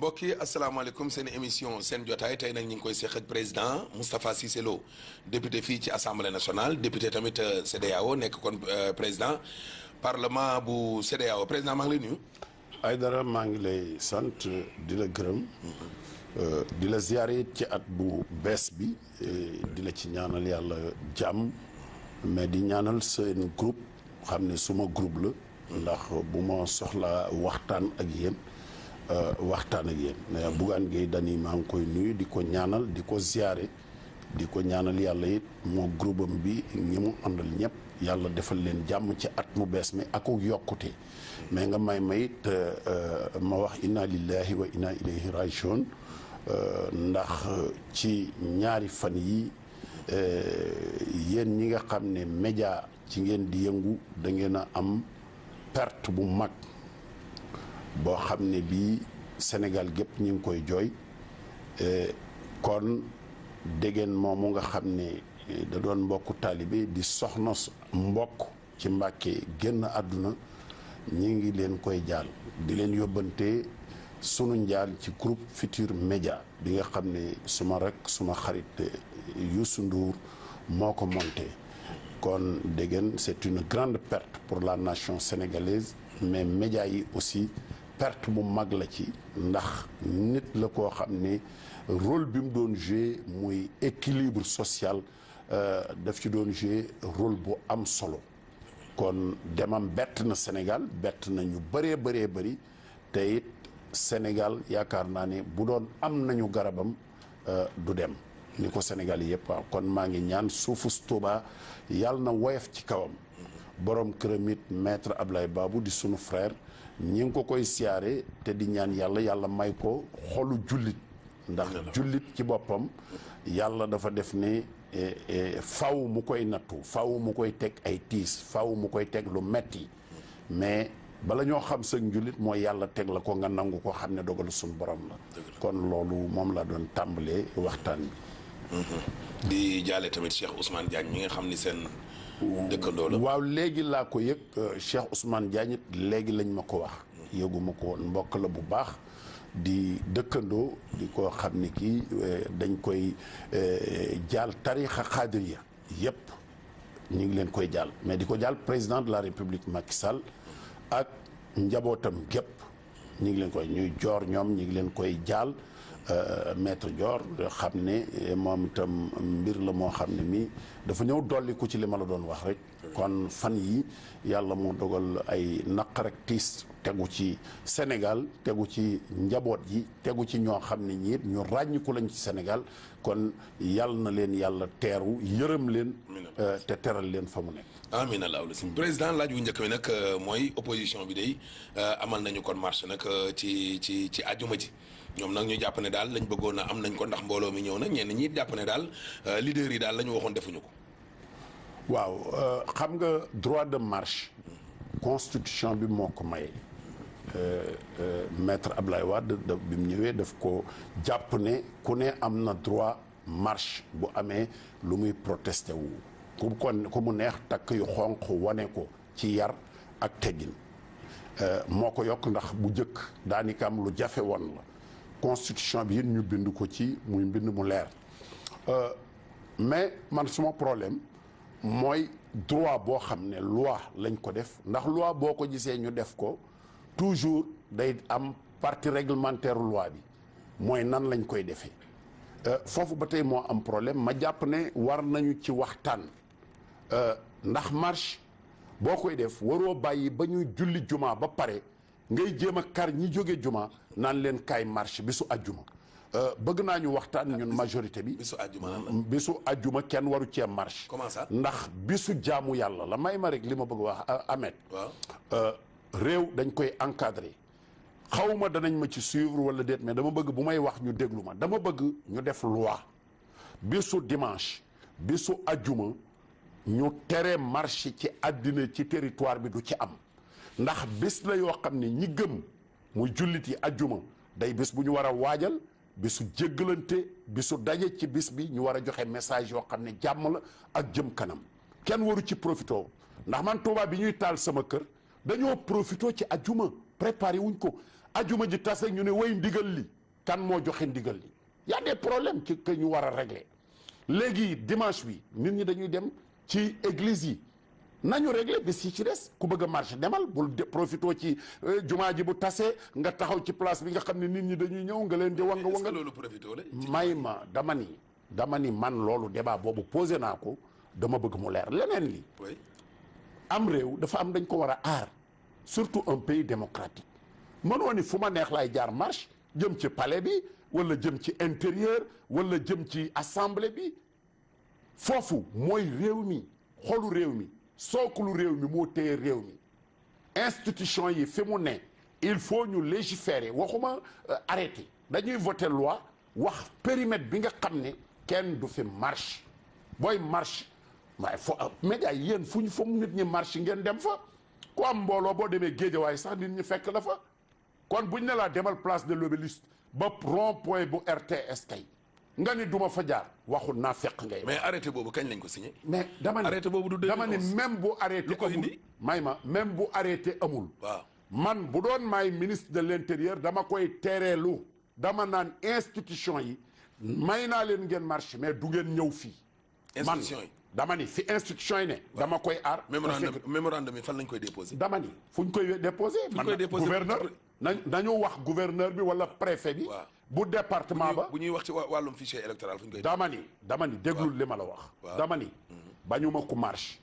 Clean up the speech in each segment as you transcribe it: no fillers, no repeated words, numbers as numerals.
mbokk yi asalaamaaleykum seen émission seen jotaay tey nag ñu ngi koy seq ak président Moustapha Cissé Lo député fii ci assemblée nationale député tamit CEDEAO nekk kon président parlement bu CEDEAO président maa ngi lay nuyu. Aïdara maa ngi lay sant di la gërëm. di la ziare ci at bu bees bi di la ci ñaanal yàlla jàmm mais di ñaanal seen groupe xam ne suma groupe la. ndax bu ma soxlaa waxtaan ak yéen. waxtaan ak yéen mais Bougane Gueye Dany maa ngi koy nuyu di ko ñaanal di ko ziare di ko ñaanal yàlla it moo groupe am bi ñi mu àndal ñëpp yàlla defal leen jàmm ci at mu bees mi ak yokkute mais nga may it ma wax inna lillahi wa inna ilayhi rajiun ndax ci ñaari fan yi yéen ñi nga xam ne média ci ngeen di yëngu da ngeen a am perte bu mag boo xam ne bii Sénégal gépp ñu ngi koy jooy kon déggeen moomu nga xam ne da doon mbokku taalibe di soxna mbokk ci Mbàkke génn àdduna ñi ngi leen koy jaal di leen yóbbante sunu njaal ci groupe Futurs Médias bi nga xam ne suma rek suma xarit Youssou Ndour moo ko monté kon déggeen c'est une grande perte pour la nation sénégalaise mais médias yi aussi perte bu mag la ci ndax nit la koo xam ne rôle bi mu doon joué muy équilibre social daf ci doon joué rôle bu am solo kon demam bett na Sénégal bett na ñu bëree bëri te it Sénégal yaakaar naa ne bu doon am nañu garabam du dem ni ko Sénégal yëpp waaw kon maa ngi ñaan suufus Touba yàlla na woyof ci kawam borom këram it maître Ablaye Babou di sunu frère ñi ngi ko koy siyaare te di ñaan yàlla may ko xolu jullit ndax jullit ci boppam yàlla dafa def ne faw mu koy nattu faw mu koy teg ay tiis faw mu koy teg lu metti mais bala ñoo xam sa njullit mooy yàlla teg la ko nga nangu ko xam ne dogalu suñu borom la kon loolu moom la doon tàmbalee waxtaan bi di jaale tamit Cheikh Ousmane Diagne mi nga xam ni seen dëkkandoo la waaw léegi laa ko yëg Cheikh Ousmane Diagne léegi lañ ma ko wax yëguma ko woon mbokk la bu baax di dëkkandoo di ko xam ni kii dañ koy jaal tarixa xaadiriya yëpp ñu ngi leen koy jaal mais di ko jaal président de la république Macky Sall ak njabootam gépp ñu ngi leen koy ñuy joor ñoom ñu ngi leen koy jaal maître Dior xam ne moom itam mbir la moo xam ne mii dafa ñëw dolli ko ci li ma la doon wax rek kon fan yi yàlla mu dogal ay naqar ak tiis tegu ci Sénégal tegu ci njaboot yi tegu ci ñoo xam ne ñiit ñu ràññiku lañ ci Sénégal kon yàlla na leen yàlla teeru yërëm leen te teral leen fa mu nekk amiin alaaw si président laaj wu njëkk bi nag mooy opposition bi day amal nañu kon marche nag ci àjjuma ji ñoom nag ñu jàpp ne daal lañ bëggoon a am nañ ko ndax mbooloo mi ñëw na ñenn ñi jàpp ne daal leader yi daal la ñu waxoon defuñu ko. waaw xam nga droit de marche constitution bi moo ko maye maître Ablaye Wade bi mu ñëwee daf ko jàpp ne ku ne am na droit marche bu amee lu muy protesté wu ku mu neex takk yu xonq wane ko ci yar ak teggin moo ko yokk ndax bu njëkk daanaka am lu jafe woon la constitution bi yéen ñu bind ko ci muy mbind mu leer mais man suma problème mooy droit boo xam ne loi lañ ko def ndax loi boo ko gisee ñu def ko toujours day am partie réglementaire loi bi mooy nan lañ koy defee foofu ba tey moo am problème ma jàpp ne war nañu ci waxtaan ndax marche boo koy def waroo bàyyi ba ñuy julli juma ba pare ngay jéem a kar ñi jóge juma naan leen kaay marche bisu ajjuma bëgg naa ñu waxtaan ñun majorité bi. bisu ajjuma kenn waru cee marche. comment ça ndax bisu jaamu yàlla la may ma rek li ma bëgg wax Ahmed. réew dañ koy encadrer xawma danañ ma ci suivre wala déet mais dama bëgg bu may wax ñu déglu ma dama bëgg ñu def loi bisu dimanche bisu ajjuma ñu tere marche ci àddina ci territoire bi du ci am ndax bis la yoo xam ne ñi gëm muy jullit yi ajjuma day bis bu ñu war a waajal bisu jéggalante bisu daje ci bis bi ñu war a joxe message yoo xam ne jàmm la ak jëm kanam kenn waru ci profito ndax man Tuubaa bi ñuy taal sama kër dañoo profito ci ajjuma préparé wuñ ko ajuma ji tase ñu ne way ndigal li kan moo joxe ndigal li y a des problèmes que ñu war a régler léegi dimanche bi nit ñi dañuy dem ci église yi nañu régler bis yi ci des ku bëgg a marché demal bul profitoo ci jumaa ji bu tasee nga taxaw ci place bi nga xam ne nit ñi dañuy ñëw nga leen di wanga loolu profitoo la may ma dama ni man loolu débat boobu posé naa ko dama bëgg mu leer leneen li am réew dafa am dañ ko war a aar surtout un pays démocratique mënoo ni fu ma neex laay jaar marche jëm ci palais bi wala jëm ci intérieur wala jëm ci assemblée bi foofu mooy réew mi xolu réew mi sookulu réew mi moo téye réew mi institution yi fi mu ne il faut ñu légiférer waxuma arrêter dañuy voter loi wax périmètre bi nga xam ne kenn du fi marche booy marche waaye fo média yi yéen fu mu nit ñi marche ngeen dem fa ku am mbooloo boo demee Géejawaay sax nit ñi fekk la fa kon buñ ne laa demal place de l'Obélisque ba rond point bu RTS kay nga ni duma fa jaar waxul naa fekk ngay. mais arrêté boobu kañ lañ ko signé. mais dama ne arrêté boobu du dama ne même bu arrêté amul may ma même bu arrêté amul. waaw man bu doon maay ministre de l'intérieur dama koy tereelu dama naan institution yi may naa leen ngeen marche mais du ngeen ñëw fii. institution yi dama ni fi institution yi ne. dama koy aar. mémorandum yi fan lañ koy déposé. dama ni fu ñu koy déposé. man gouverneur nañu wax gouverneur bi wala préfet bi. bu département ba bu ñuy wax ci wàllum fichier électoral fu ñu koy. dama ni déglul li ma la wax. dama ni bañu ma ko marche.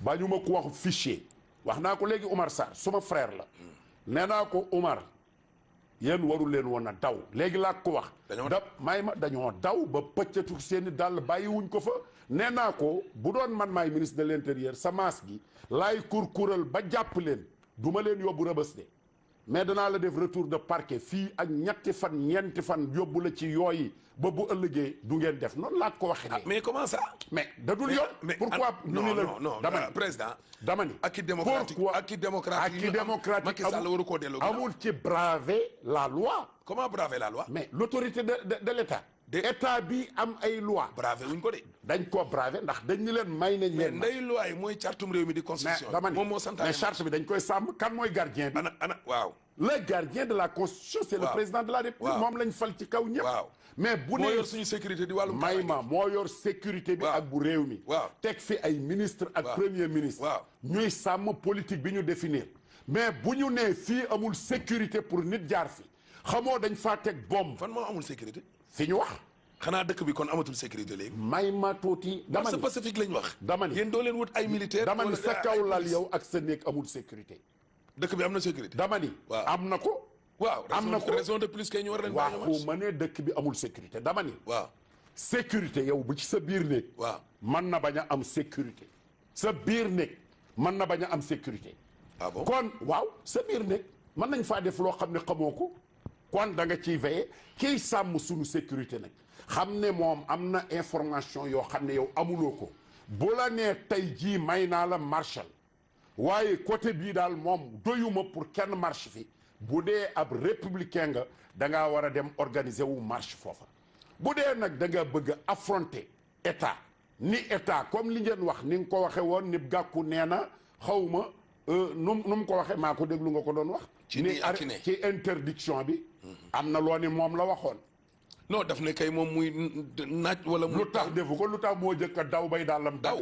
bañu ma ko wax fichier. wax naa ko léegi Oumar Sarr suma frère la. nee naa ko Oumar yéen warul leen woon a daw léegi laa ko wax. dañoo daw ba pëccatu seeni dàll bàyyiwuñ ko fa. nee naa ko bu doon man maay ministre de l'intérieur sa maas gi laay kurkural ba jàpp leen du ma leen yóbbu rëbës de mais danaa la def retour de parquet fii ak ñeenti fan yóbbu la ci yooyi ba bu ëllëgee du ngeen def noonu laa ko waxee. mais comment ça. mais dadul yoon. pourquoi non dama ni président. dama ni acquis démocratique Macky Sall waru koo delloo amul ci braver la loi. comment braver la loi. mais l'autorité de l'État. état bi am ay loi. braver wuñ ko de. dañ koo braver ndax dañ ñu leen may nañ leen. mais ndey loi yi mooy cartum réew mi di constitution. dama ni moom moo santaane mais charte bi dañ koy sàmm kan mooy gardien bi. waaw. le gardien de la constitution c'est le président de la république. moom lañ fal ci kaw ñëpp. waaw mais bu moo yor suñu sécurité di wàllum. may ma moo yor sécurité bi ak bu réew mi. waaw teg fi ay ministre ak premier ministre. waaw ñuy sàmm politique bi ñu définir. mais bu ñu nee fii amul sécurité pour nit jaar fi xamoo dañ faa teg bombe. fan moo amul sécurité. fi ñu wax. xanaa dëkk bi kon amatul sécurité léegi. may ma tuuti. dama ni Pacifique lañ wax. dama ni yéen doo leen wut ay militaire. dama ni sa kaw lal yow ak sa néeg amul sécurité. dëkk bi am na sécurité. dama ni am na ko. waaw am na ko raison de plus kay ñu war leen. waxu ma ne dëkk bi amul sécurité dama ni. waaw sécurité yow bu ci sa biir néeg. waaw mën na bañ a am sécurité. sa biir néeg mën na bañ a am sécurité. ah bon kon waaw sa biir néeg mën nañ faa def loo xam ne xamoo ko. kon da nga ciy veiller kiy sàmm sunu sécurité nag xam ne moom am na information yoo xam ne yow amuloo ko bu la nee tey jii may naa la marshal waaye côté bii daal moom doyuma pour kenn marche fi bu dee ab républicain nga da ngaa war a dem organiser wu marche foofa bu dee nag da nga bëgg a affronter état ni état comme li ngeen wax ni nga ko waxee woon ni gàkku nee na xaw ma nu mu ko waxee maa ko déglu nga ko doon wax. ci interdiction bi. am na loo ni moom la waxoon. non daf ne kay moom muy naaj wala. lu tax defu ko lu tax moo jëkk a daw bay dàllam. daw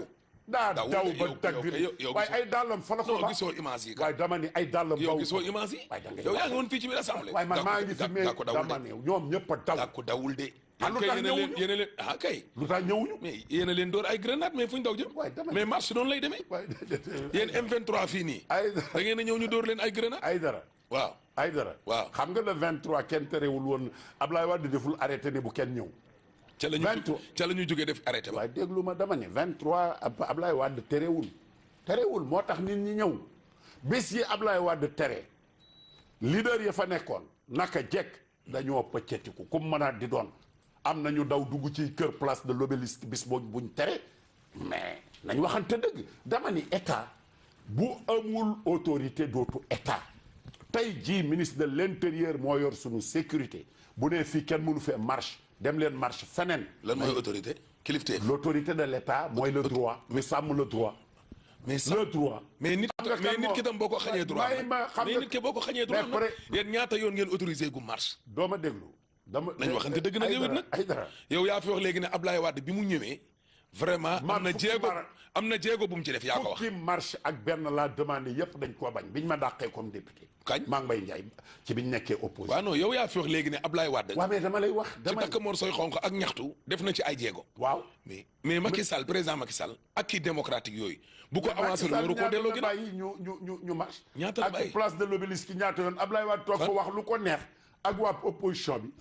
daw ba tag bi waaye ay dàllam fa la ko. gisoo image yi. waaye dama ni ay dàllam. yow gisoo image yi. yow yaa ngi woon fii ci biir assemblée. waaye man maa ngi fi mais dama ne ñoom ñëpp a daw. Gàkku dawul de. lu tax ñëwuñu yéen a leen ah kay. lu tax ñëwuñu. mais yéen a leen door ay grenade mais fu ñu daw jëm. mais marche noonu lay demee. yéen M23 fii nii. da ngeen a ñëw ñu door leen ay grenade. ay dara waaw. ay dara waaw xam nga le 23 kenn terewul woon Ablaye Wade deful arrêté ne bu kenn ñëw. ca la ñu jógee def arrêté ba. waaye déglu ma dama ne 23 Ablaye Wade terewul moo tax nit ñi ñëw bés yi Ablaye Wade tere leader ya fa nekkoon naka jekk dañoo pëccetiku comme mënaat di doon am nañu daw dugg ci kër place de l'Obélisque bis buñ tere mais nañ waxante dëgg dama ni état bu amul autorité dootu état. tey jii ministre de l'intérieur moo yor sunu sécurité bu nee fii kenn mënu fee marche dem leen marche feneen. lan mooy autorité kilifteef. l'autorité de l'État mooy le droit. mu sàmm le droit. le droit. mais nit ki tam boo ko xañee droit mais nit ki boo ko xañee droit yéen ñaata yoon ngeen autorisé gu marche. doo ma déglu nañ waxante dëgg nag yow it nag yow yaa fi wax léegi ne Ablaye Wade bi mu ñëwee vraiment am na jéego bu mu ci def yaa ko wax. fukki marche ak benn laa demandé yëpp dañ koo bañ biñ ma dàqee comme député. kañ maa ngi Mbaye Ndiaye ci biñ nekkee opposition. waaw non yow yaa fi wax léegi ne Ablaye Wade. waaw mais dama lay wax ci takk morsoy xonq ak ñaxtu def na ci ay jéego. waaw mais Macky Sall président Macky Sall ak kii démocratique yooyu. bu ko avancé lu waru ko delloo ginnaaw ñu marche. ñaata la bàyyi ak place de l'Obélisque ñaata yoon Ablaye Wade toog fa wax lu ko neex ak waa opposition bi.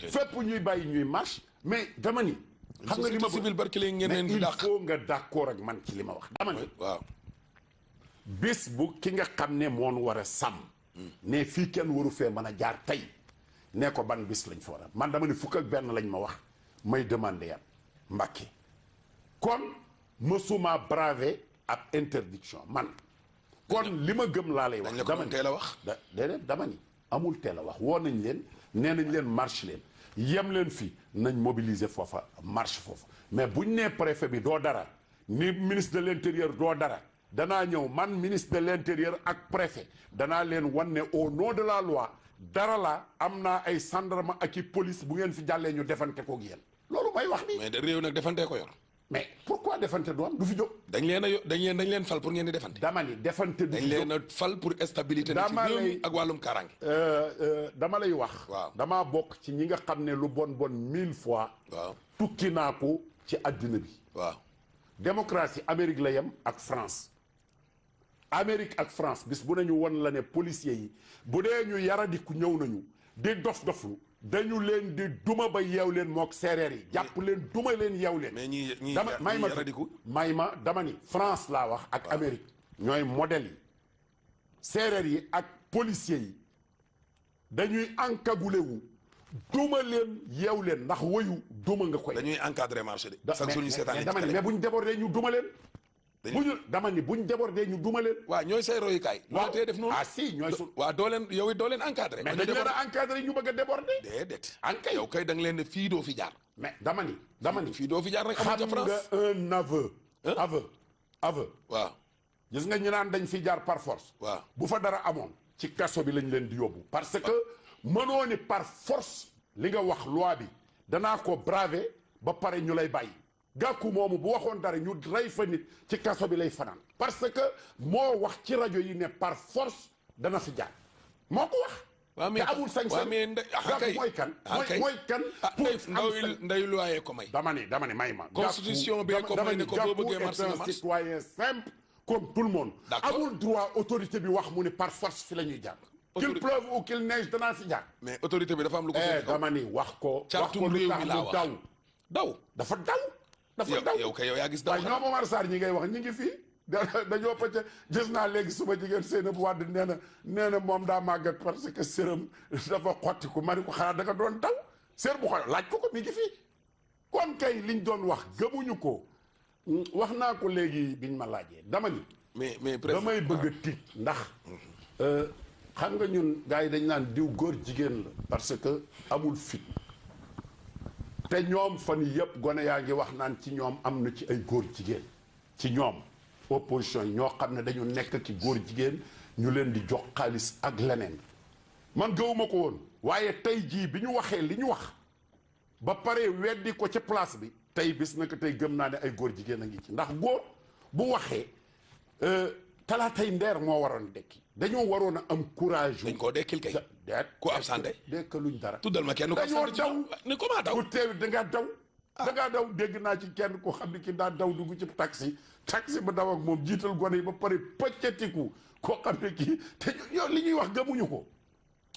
fépp ñuy bàyyi ñuy marche mais dama ni. xam nga li ma civil barkile ngeen leen di dàq il faut nga d'accord ak man ci li ma wax. dama ni waaw. bis bu ki nga xam ne moon war a sàmm. ne fii kenn waru fee mën a jaar tey ne ko ban bis lañ fa war a man dama ni fukk ak benn lañ ma wax may demandé yam Mbàkke kon mësuma bravé ab interdiction man kon li ma gëm laa lay wax. dama ni teel a wax. déedéet dama ni amul teel a wax woo nañ leen nee nañ leen marche leen yem leen fii nañ mobiliser foofa marche foofa mais buñ nee préfet bi doo dara ni ministre de l'intérieur doo dara danaa ñëw man ministre de l'intérieur ak préfet danaa leen wan ne au nom de la loi dara la am naa ay gendarme ak i police bu ngeen fi jàllee ñu defante koog yéen loolu may wax ni mais de réew nag defante ko yor. mais pourquoi defante du am du fi jóg. dañ leen fal pour ngeen di defante. dama ni defante du fi jóg dañ leen a fal pour stabilité. dama lay ak wàllum kaaraange. dama lay wax. waaw damaa bokk ci ñi nga xam ne lu bon 1000 fois. waaw tukki naa ko ci adduna bi. waaw démocratie Amérique la yem ak France. Amérique ak France bis bu nañu won la ne policiers yi bu dee ñu yaradiku ñëw nañu di dof-doflu dañu leen di duma ba yeew leen mook séeréer yi jàpp leen duma leen yeew leen. mais ñi yaradiku may ma dama ni France laa wax ak Amérique ñooy modèle yi séeréer yi ak policiers yi dañuy encagoulé wu duma leen yeew leen ndax woyu duma nga koy. dañuy encadré marché de. chaque jour ñu seetaan dama ni mais buñ débordé ñu duma leen. dama ni buñ débordé ñu duma leen. waaw ñooy say royukaay. waaw tee def noonu. ah si ñooy su. waaw doo leen yow it doo leen encadré. mais dañu leen a encadré ñu bëgg a débordé. déedéet. ankay yow kay da nga leen ne fii doo fi jaar. mais dama ni fii doo fi jaar rek amul ca France. xam nga un aveu. waaw. gis nga ñu naan dañ fi jaar par force. waaw bu fa dara amoon. ci kaso bi lañ leen di yóbbu. parce que mënoo ni par force li nga wax loi bi danaa ko braver ba pare ñu lay bàyyi. gàkku moomu bu waxoon dara ñu rey fa nit ci kaso bi lay fanaan parce que moo wax ci rajo yi ne par force dana fi jaar moo ko wax. waaw mais te amul sañ-sañ gàkku mooy kan. mooy kan. nday luwaaye ko may. dama ni may ma. constitution bee ko may ne ko boo bëggee marché nga marché. citoyen simple comme tout le monde. amul droit autorité bi wax mu ne par force fi la ñuy jaar. qu'il pleuve ou qu'il neige danaa fi jaar. mais autorité bi dafa am lu ko. dama ni wax ko. wax ko lu tax mu daw. dafa daw. yow kay yow yaa gis daw. waaye ñoom Omar Sarr ñi ngay wax ñi ngi fii dañoo pëcc gis naa léegi suba jigéen Seynabou Wade nee na moom daa màggat parce que séram dafa xottiku ma ni ko xanaa da nga doon daw sér bu xot laaj ko mi ngi fii kon kay liñ doon wax gëmuñu ko wax naa ko léegi biñ ma laajee dama ni mais damay bëgg a tiit ndax xam nga ñun gars yi dañ naan diw góor jigéen la parce que amul fit te ñoom fan yëpp gone yaa ngi wax naan ci ñoom am na ci ay góor jigéen ci ñoom opposition yi ñoo xam ne dañu nekk ci góor jigéen ñu leen di jox xaalis ak leneen man gëwuma ko woon waaye tey jii bi ñu waxee li ñu wax ba pare weddi ko ci place bi tey bis na ko tey gëm naa ne ay góor jigéen a ngi ci ndax góor bu waxee talaatay ndeer moo waroon dekki dañoo waroon a am courage. dañ koo dekkil kay. ku absenté. dekkaluñ dara. tuddal ma kenn ku absenté ci daw ne comment daw. ku teew da ngaa daw. da ngaa daw dégg naa ci kenn koo xam ne ki daa daw dugg ci taxi ba daw ak moom jiital gone yi ba pare pëccatiku koo xam ne kii te yow li ñuy wax gëmuñu ko.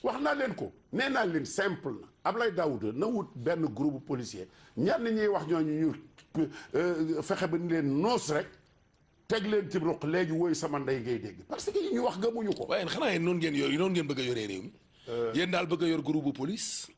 wax naa leen ko nee naa leen simple na Abdoulaye Daouda na wut benn groupe policier ñenn ñuy wax ñooñu ñu fexe ba ni leen noos rek. teg leen ci roq léegi woy sama ndey ngay dégg parce que yi ñuy wax gëmuñu ko. waaye xanaa yéen noonu ngeen bëgg a yoree réew mi. yéen daal bëgg a yor groupe police.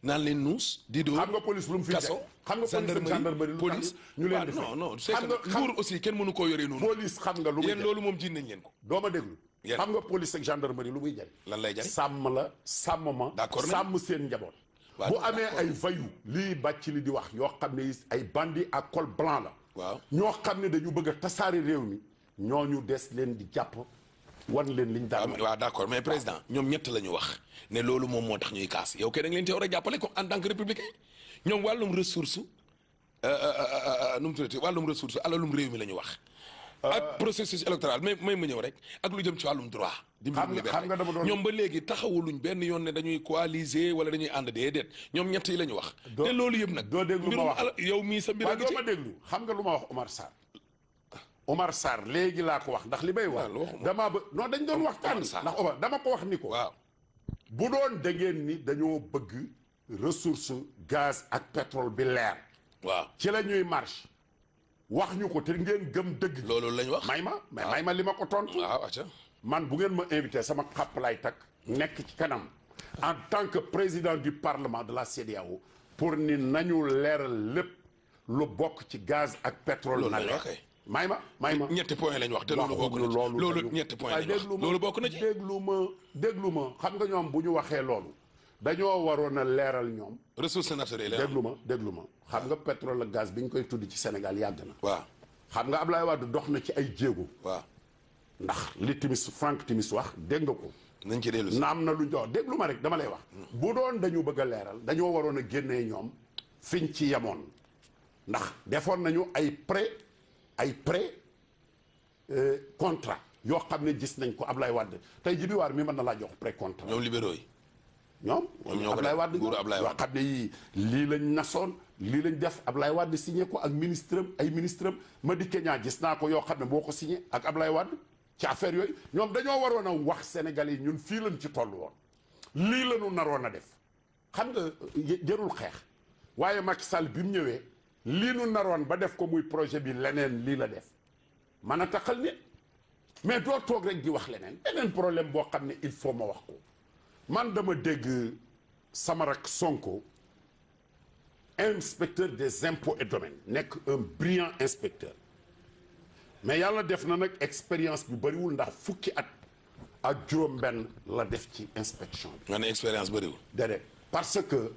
naan leen nuus. di dóor xam nga police lu mu fi kaso xam nga gendarmerie police ñu leen di fay non c'est que nguur aussi kenn mënu koo yoree noonu. police xam nga lu muy yéen loolu moom jiin nañ leen ko. doo ma déglu. xam nga police ak gendarmerie lu muy jëriñ. lan lay jëriñ sàmm la sàmm ma. d'accord sàmm seen njaboot. bu amee ay vayu lii bàcc li di wax yoo xam ne ay bandits à col blanc la. waaw ñoo xam ne dañu bëgg a tasaare réew mi ñooñu des leen di jàpp wan leen liñ daan. waaw d'accord mais président ñoom ñett la ñu wax ne loolu moom moo tax ñuy kaas yow kay da nga leen ci war a jàppale ko en tant que républicain ñoom wàllum ressource nu mu tuddati wàllum ressource alalum réew mi la ñu wax. ak processus électoral may ma ñëw rek ak lu jëm ci wàllum droit. di mbirum liberté ñoom ba léegi taxawuluñ benn yoon ne dañuy coaliser wala dañuy ànd déedéet ñoom ñett yi la ñu wax. te loolu yëpp nag. doo déglu ma wax yow mii sa mbir a ngi ci ma déglu xam nga lu ma wax Omar Sarr. Omar Sarr léegi laa ko wax ndax li may wax. damaa ba non dañ doon waxtaan. ndax Omar dama ko wax ni ko. waaw bu doon da ngeen ni dañoo bëgg ressource gaz ak pétrole bi leer. waaw ci la ñuy marche. wax ñu ko te ngeen gëm dëgg. loolu lañ wax may ma mais may ma li ma ko tontu. waaw acca man bu ngeen ma invité sama xàpp lay takk nekk ci kanam en tant que président du parlement de la CEDEAO pour ni nañu leeral lépp lu bokk ci gaz ak pétrole. na leer may ma ñetti point lañ wax te loolu bokk na ci loolu ñetti point lañ wax loolu bokk na ci. déglu ma xam nga ñoom bu ñu waxee loolu dañoo waroon a leeral ñoom. ressource naturelle déglu ma xam nga pétrole ak gaz bi ñu koy tudd ci Sénégal yàgg na. waaw xam nga Ablaye Wade dox na ci ay jéego. waaw ndax li Frank Timis wax dégg nga ko. nañ ci dellu si na am na lu ñu wax déglu ma rek dama lay wax. bu doon dañu bëgg a leeral dañoo waroon a génnee ñoom fiñ ci yemoon ndax defoon nañu ay pré contrat yoo xam ne gis nañ ko Ablaye Wade tey ji bi waar mi mën na laa jox pré contrat. ñoom libéraux yi. ñoom Ablaye Wade yoo xam ne yii lii lañ nasoon lii lañ def Ablaye Wade signé ko ak ministre am ay ministre am Madické Niang gis naa ko yoo xam ne boo ko signé ak Ablaye Wade ci affaire yooyu ñoom dañoo waroon a wax Sénégalais yi ñun fii lañ ci toll woon lii la ñu naroon a def xam nga jërul xeex waaye Macky Sall bi mu ñëwee lii nu naroon ba def ko muy projet bi leneen lii la def mën a taxal nit mais doo toog rek di wax leneen beneen problème boo xam ne il faut ma wax ko man dama dégg sama rak Sonko inspecteur des impôts et domaines nekk un brillant inspecteur mais yàlla def na nag expérience bi bëriwul ndax fukki at ak juróom-benn la def ci inspection bi. nga ne expérience bëriwul. déedéet parce que.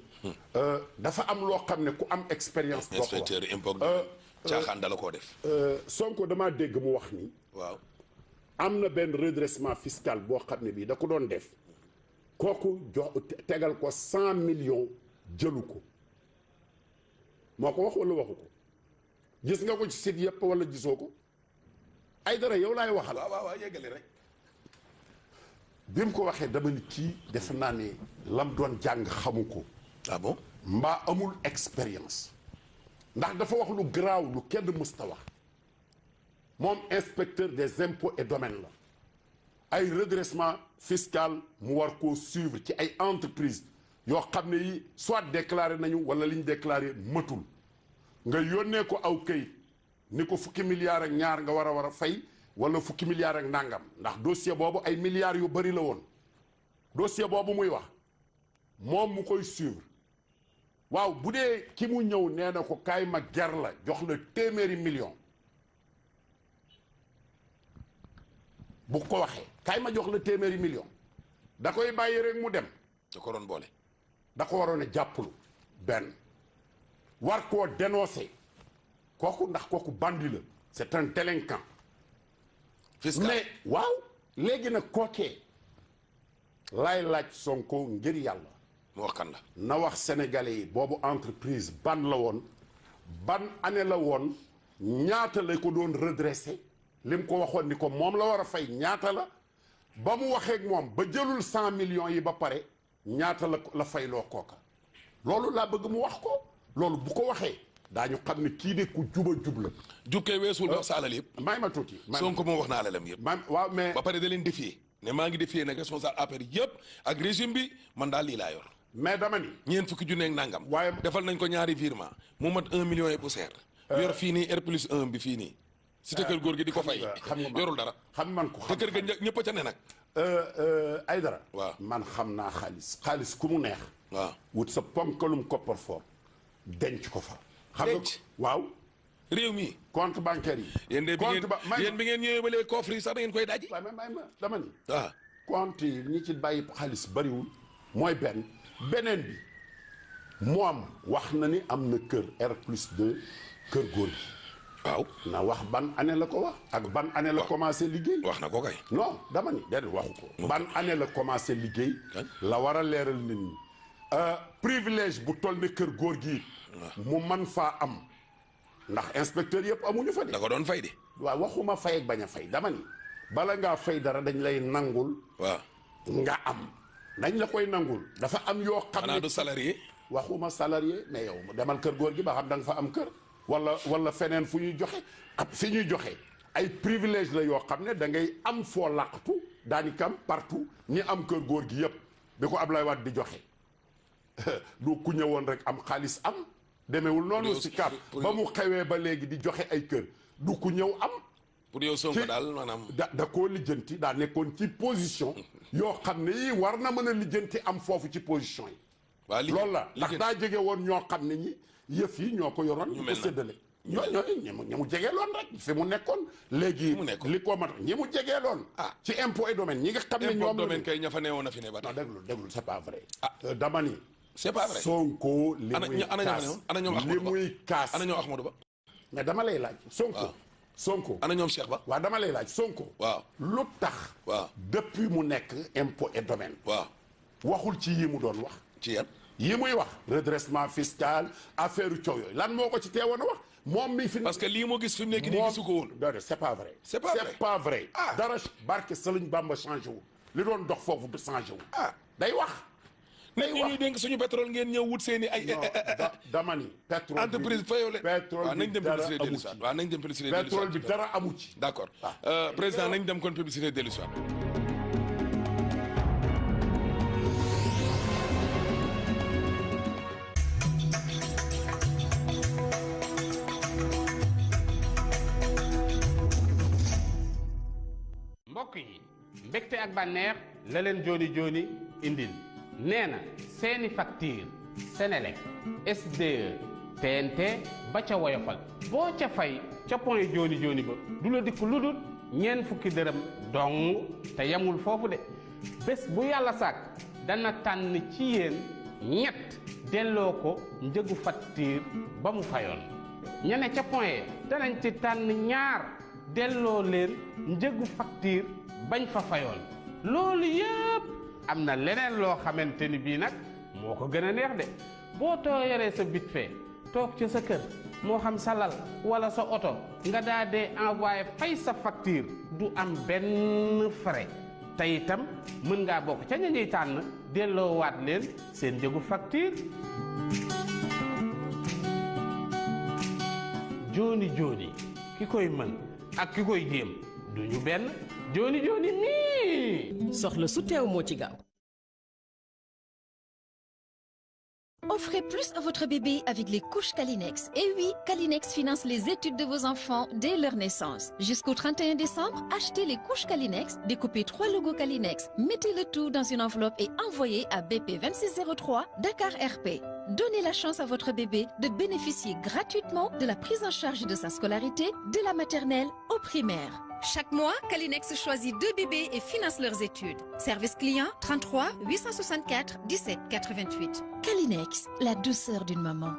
dafa am loo xam ne ku am expérience. doo ko wax inspecteur impôt caaxaan dala koo def. Sonko damaa dégg mu wax ni. waaw am na benn redressement fiscal boo xam ne bii da ko doon def. kooku tegal ko 100 millions jëlu ko moo ko wax wala waxu ko gis nga ko ci site yëpp wala gisoo ko ay dara yow laay waxal. waaw yeggali rek. bi mu ko waxee dama ni kii defe naa ne lam doon jàng xamu ko. ah bon mbaa amul expérience ndax dafa wax lu garaaw lu kenn mësta wax moom inspecteur des impôts et domaines la. ay redressement fiscal mu war koo suivre ci ay entreprise yoo xam ne yi soit déclaré nañu wala li ñu déclaré matul nga yónnee ko aw këyit ni ko fukki milliards ak ñaar nga war a fay wala fukki milliards ak nangam ndax dossier boobu ay milliards yu bari la woon dossier boobu muy wax moom mu koy suivre waaw bu dee ki mu ñëw nee na ko kaay ma ger la jox la téeméeri million bu ko waxee kaay ma jox la téeméeri million da koy bàyyi rek mu dem. da ko doon boole. da ko waroon a jàppalu benn war koo dénoncer kooku ndax kooku bandi la c'est un délinquant. fiscal mais waaw léegi nag kookee laay laaj Sonko ngir yàlla. mu wax kan la. na wax sénégalais yi boobu entreprise ban la woon ban année la woon ñaata la ko doon redressé. lim ko waxoon ni ko moom la war a fay ñaata la ba mu waxeek moom ba jëlul 100 millions yi ba pare ñaata la fayloo kooka loolu laa bëgg mu wax ko loolu bu ko waxee daañu xam ne kii de ku juba jub la. jub kay weesul wax sa alal yëpp. may ma tuuti. Sonko moom wax naa alalam yëpp. waaw mais ba pare da leen défier ne maa ngi défier nag responsable APR yëpp ak régime bi man daal lii laa yor. mais dama ni. ñeent fukki junne ak nangam. waaye defal nañ ko ñaari virement mu mat 1 million et poussière. yor fii nii R+1 bi fii nii. si te kër góor gi di ko fay. yorul dara. xam man ko xam te kër ga ñëpp a ca ne nag. ay dara. waaw man xam naa xaalis ku mu neex. waaw wut sa ponkalum coffre-fort denc ko fa. xam nga waaw. réew mi compte bancaire yi. yéen de bi ngeen ñëwee ba léegi coffre yi sax da ngeen koy daji. waaw may ma dama ni. waaw compte yi ñi ci bàyyi xaalis bariwul. mooy beneen bi moom wax na ni am na kër R+2 kër góor gi. waaw na wax ban année la ko wax ak ban année la commencé liggéey. wax na ko kay. non dama ni déedéet waxu ko. ban année la commencé liggéey. la war a leeral nit ñi. privilège bu toll ne kër góor gi. mu man faa am. ndax inspecteur yëpp amuñu fa de. da ko doon fay de. waaw waxuma fay ak bañ a fay dama ni bala ngaa fay dara dañ lay nangul. waaw nga am. dañ la koy nangul. dafa am yoo xam ne xanaa du salarié. waxuma salarié mais yow demal kër góor gi ba xam da nga fa am kër. wala feneen fu ñuy joxe ab fi ñuy joxe ay privilège la yoo xam ne da ngay am foo làqtu daanikam partout ñi am kër góor gi yëpp bi ko Ablaye Wade di joxe du ku ñëwoon rek am xaalis am demewul noonu si kap ba mu xewee ba léegi di joxe ay kër du ku ñëw am pour yow Sonko daal maanaam da koo lijjanti daa nekkoon ci position yoo xam ne yi war na mën a lijjanti am foofu ci position yi loolu la ndax daa jege woon ñoo xam ne ñi yëf yi ñoo ko yoroon ñu ko séddale ñi mu jegeeloon rek fi mu nekkoon léegi li ko mat ñi mu jegeeloon ci impôt et domaine ñi nga xam ne ñoom domaine kay ña fa newoon a fi ne ba tey déglul c'est pas vrai dama ni c'est pas vrai Sonko li muy kaas ana ñoom Ahmadou Ba mais dama lay laaj Sonko ana ñoom Cheikh Ba waaw dama lay laaj Sonko waaw lu tax depuis mu nekk impôt et domaine waxul ci yi mu doon wax ci yan yi muy wax redressement fiscal affaire coow yooyu lan moo ko ci teewoon a wax moom mi fi parce que lii moo gis fi mu nekk nii gisu ko woon c'est pas vrai c'est pas vrai dara barke Sëriñ Bamba changé wu li doon dox foofu du changé wu day wax nit ñi ñuy dénk suñu pétrole ngeen ñëw wut seeni ay dama ni pétrole entreprise fayoo leen pétrole nañ dem publicité dellu soit waaw nañ dem publicité dellu soit pétrole bi dara amu ci d'accord président nañ dem kon publicité dellu soit mbokk yi mbégte ak bànneex la leen jooni jooni indil nee na seeni facture Senelec SDE TNT ba ca woyofal boo ca fay ca point jooni jooni ba du la dikk lu dul ñeent fukki dërëm dong te yemul foofu de bés bu yàlla sàkk dana tànn ci yéen ñett delloo ko njëgu facture ba mu fayoon ñene ca point danañ ci tànn ñaar delloo leen njëgu facture bañ fa fayoon loolu yëpp am na leneen loo xamante ni bii nag moo ko gën a neex de boo yoree sa vite fait toog ca sa kër moo xam sa lal wala sa oto nga daa dee envoyé fay sa facture du am benn frais te itam mën ngaa bokk ca ña ñuy tànn delloowaat leen seen njëgu facture jooni jooni ki koy mën ak ki koy jéem duñu benn jooni jooni mii soxla su teew moo ci gaaw. Offrez plus à votre bébé avec les couches Kalinex. Et oui, Kalinex finance les études de vos enfants dès leur naissance. Jusqu'au 31 décembre, achetez les couches Kalinex, découpez 3 logos Kalinex, mettez le tout dans une enveloppe et envoyez à BP 2603 Dakar RP. Donnez la chance à votre bébé de bénéficier gratuitement de la prise en charge de sa scolarité de la maternelle au primaire. Chaque mois, Kalinex choisit 2 bébés et finance leurs études. Service client 33 864 17 88. Kalinex, la douceur d'une maman.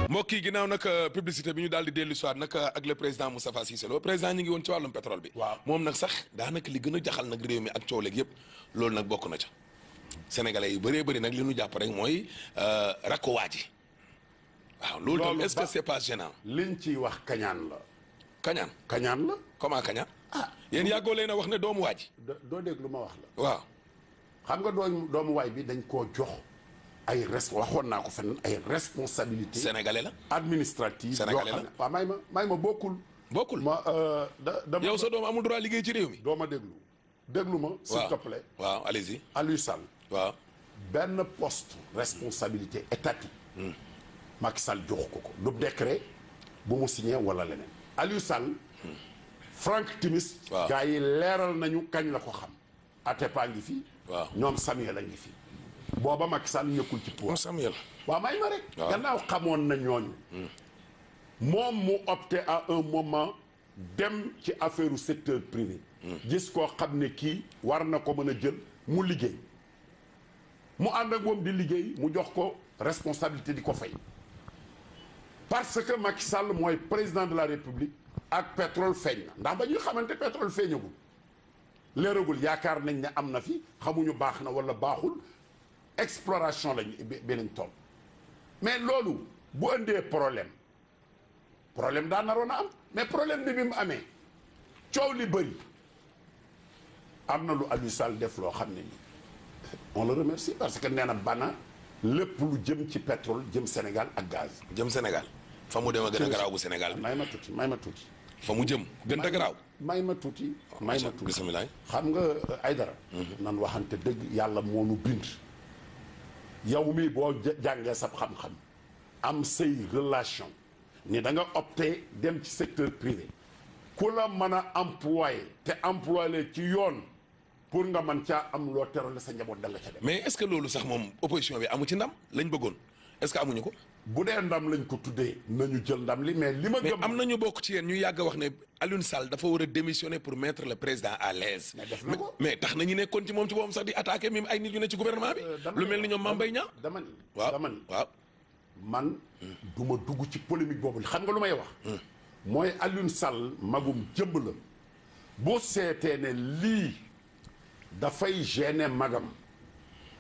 mbokk yi ginnaaw nag publicité bi ñu daal di dellu soit nag ak le président Moustapha Cissé Lo président ñu ngi woon ci wàllum pétrole bi moom nag sax daanaka li gën a jaxal nag réew mi ak coow léegi yëpp loolu nag bokk na ca sénégalais yu bëree bëri nag li ñu jàpp rek mooy rakku waa ji waaw loolu tam est-ce que c'est pas gênant liñ ciy wax kañaan la kañaan la comment kañaan yéen yàggoo leen a wax ne doomu waa ji doo dégg lu ma wax la waaw xam nga doomu waay bi dañ koo jox ay waxoon naa ko fenn ay responsabilité sénégalais la administrative sénégalais la waaw may ma bokkul ma dama yow sa doom amul droit liggéey ci réew mi doo ma déglu ma s'il te plaît waaw allez-y Aliou Sall waaw benn poste responsabilité étatique Macky Sall jox ko du décret bu mu signé wala leneen Aliou Sall Franck Timis gars yi leeral nañu kañ la ko xam Atepa ngi fi ñoom Samuel a ngi fi booba Macky Sall ñëkkul ci pouvoir Samuel waaw may ma rek gannaaw xamoon na ñooñu moom mu opté à un moment dem ci affaire secteur privé. gis koo xam ne kii war na ko mën a jël mu liggéey mu ànd ak moom di liggéey mu jox ko responsabilité di ko fay parce que Macky Sall mooy président de la République ak pétrole feeñ na ndax ba ñuy xamante pétrole feeñagul leeragul yaakaar nañ ne am na fi xamuñu baax na wala baaxul exploration lañ bi lañ toll mais loolu bu indee problème daa naroon a am mais problème bi mu amee coow li bëri am na lu Aliou Sall def loo xam ne nii on le remercie parce que nee na bana lépp lu jëm ci pétrole jëm Sénégal ak gaz. jëm Sénégal fa mu dem a gën a garaaw bu Sénégal bi. may ma tuuti. fa mu jëm gën a garaaw. may ma tuuti. bisimilah. xam nga ay dara. nan waxante dëgg yàlla moo nu bind. yow mii boo jàngee sab xam-xam am say relation ni da nga opté dem ci secteur privé ku la mën a employé te employé ci yoon pour nga mën caa am loo terale sa njaboot da nga ca dem. mais est-ce que loolu sax moom opposition bi amu ci ndam lañ bëggoon est-ce que amuñu ko. bu dee ndam lañ ko tuddee nañu jël ndam li mais li ma gëm. mais am nañu bokk ci yéen ñu yàgg a wax ne Alioune Sall dafa war a démissionner pour mettre le président à l'aise. mais def na ko mais tax na ñu nekkoon ci moom sax di attaquer même ay nit yu ne ci gouvernement bi. lu mel ni ñoom Mame Mbaye Niang. dama ni waaw man du ma dugg ci polémique boobu xam nga lu may wax. mooy Alioune Sall magum jëmb la boo seetee ne lii dafay gêner magam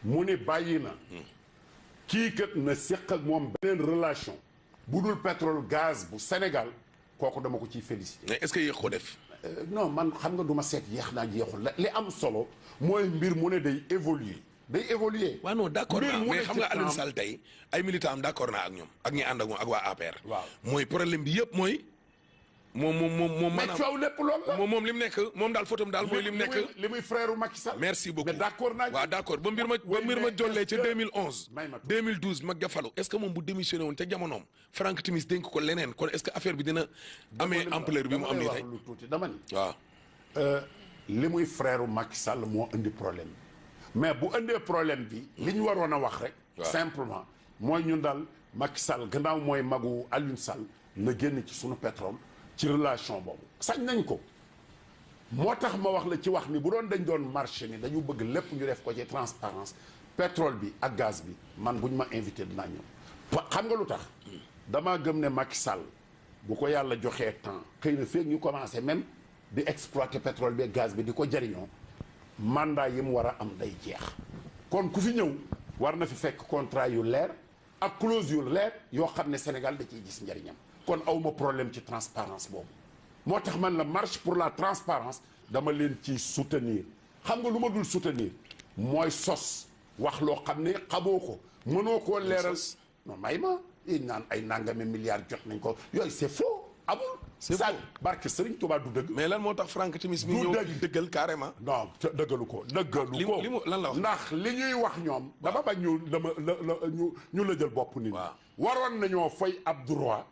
mu ne bàyyi na. kii kat na seq ak moom beneen relation bu dul pétrole gaz bu Sénégal kooku dama ko ciy félicité. mais est-ce que yéex ko def. non man xam nga du ma seet yéex naa jeexul li am solo mooy mbir mu ne day évoluer. waaw non d'accord naa mais xam nga Alioune Sall tey ay militants am d'accord naa ak ñoom ak ñi ànd ak moom ak waa APR. waaw mooy problème bi yëpp mooy. moom maanaam mais coow lépp loolu la. moom li mu nekk moom daal photom daal mooy li mu nekk. li muy frère Macky Sall. merci beaucoup mais d'accord naa. waaw d'accord ba mbir ma jollee ca 2011. may ma 2012 mag jafalu est-ce que moom bu démissionné woon ca jamonoom Franck Timis dénk ko leneen kon est-ce que affaire bi dina amee ampleur bi mu am nii tey. lu tuuti dama ni. waaw. li muy frère Macky Sall moo indi problème mais bu indee problème bi. li ñu waroon a wax rek. simplement mooy ñun daal Macky Sall gannaaw mooy magu Alioune Sall na génn ci sunu pétrole. ci relation boobu sañ nañ ko moo tax ma wax la ci wax ni bu doon dañ doon marché ni dañu bëgg lépp ñu def ko ci transparence pétrole bi ak gaz bi man bu ñu ma invité dinaa ñëw xam nga lu tax damaa gëm ne Macky Sall bu ko yàlla joxee temps xëy na feeg ñu commencé même di exploiter pétrole bi ak gaz bi di ko jariñoo mandat yi mu war a am day jeex kon ku fi ñëw war na fi fekk contrat yu leer ak clause yu leer yoo xam ne Sénégal da ciy gis njariñam kon awma problème ci transparence boobu moo tax man la marche pour la transparence dama leen ci soutenir xam nga lu ma dul soutenir mooy sos wax loo xam ne xamoo ko mënoo koo leeral non may ma i naan ay nangami milliards jot nañ ko yooyu c'est faux amul c'est faux barke Serigne Touba du dëgg mais lan moo tax Franck Timis mi ñëw dëggal carrément non dëggalu ko lan la wax ndax li ñuy wax ñoom dama bañ ñu la jël bopp nit ñi waroon nañoo fay ab droit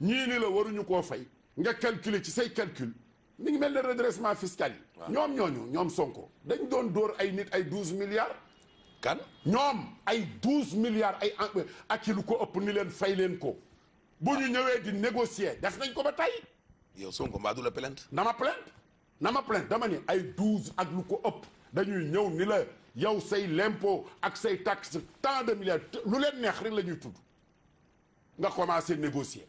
ñii ni la waruñu koo fay nga calculer ci say calcul mi ngi mel ne redressement fiscal yi ñoom Sonko dañ doon dóor ay nit ay 12 milliards kan ñoom ay 12 milliards ay ak ci lu ko ëpp ni leen fay leen ko bu ñu ñëwee di négocier def nañ ko ba tey yow Sonko mbaa du la plainte na ma plainte dama ni ay 12 ak lu ko ëpp dañuy ñëw ni la yow say l'impôt ak say taxe tant de milliards lu leen neex rek la ñuy tudd nga commencé négocier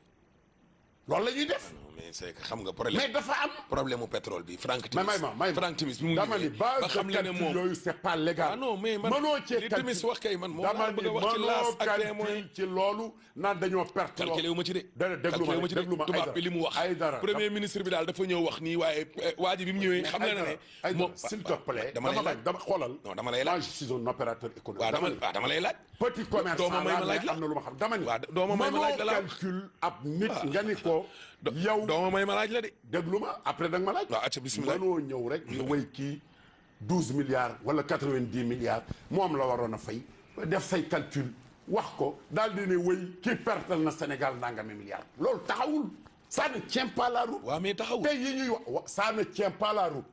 loolu la ñuy def. mais c'est que xam nga problème. mais dafa am. problème mu pétrole bi Franck Timis. Franck Timis bi mu dama ni base de calcul yooyu c'est pas légal. ah non mais man li Timis wax kay man moom laa bëgg a wax ci laas ak témoin ci loolu naan dañoo perte loolu. calculé wu ma ci de. déglu ma tubaab bi li mu wax. premier ministre bi daal dafa ñëw wax nii waaye waa ji bi mu ñëwee. xam na ne moom s'il te plaît. dama lay laaj dama xoolal. non dama lay laaj. moi je suis un opérateur économique. waaw dama lay laaj. petit commerçant dooma may ma laaj la am na lu ma xam dama ni. waaw dooma may ma laaj la calcul ab nit nga ni ko. yow dooma may ma laaj la de. déglu ma après da nga ma laaj. waaw acca bismillah mënoo ñëw rek nga wéy kii 12 milliards wala 90 milliards moom la waroon a fay def say calcul wax ko daal di ne wéy kii pertal na Sénégal nangami milliards loolu taxawul ça ne tient pas la route. waaw mais taxawul tey yi ñuy wax ça ne tient pas la route.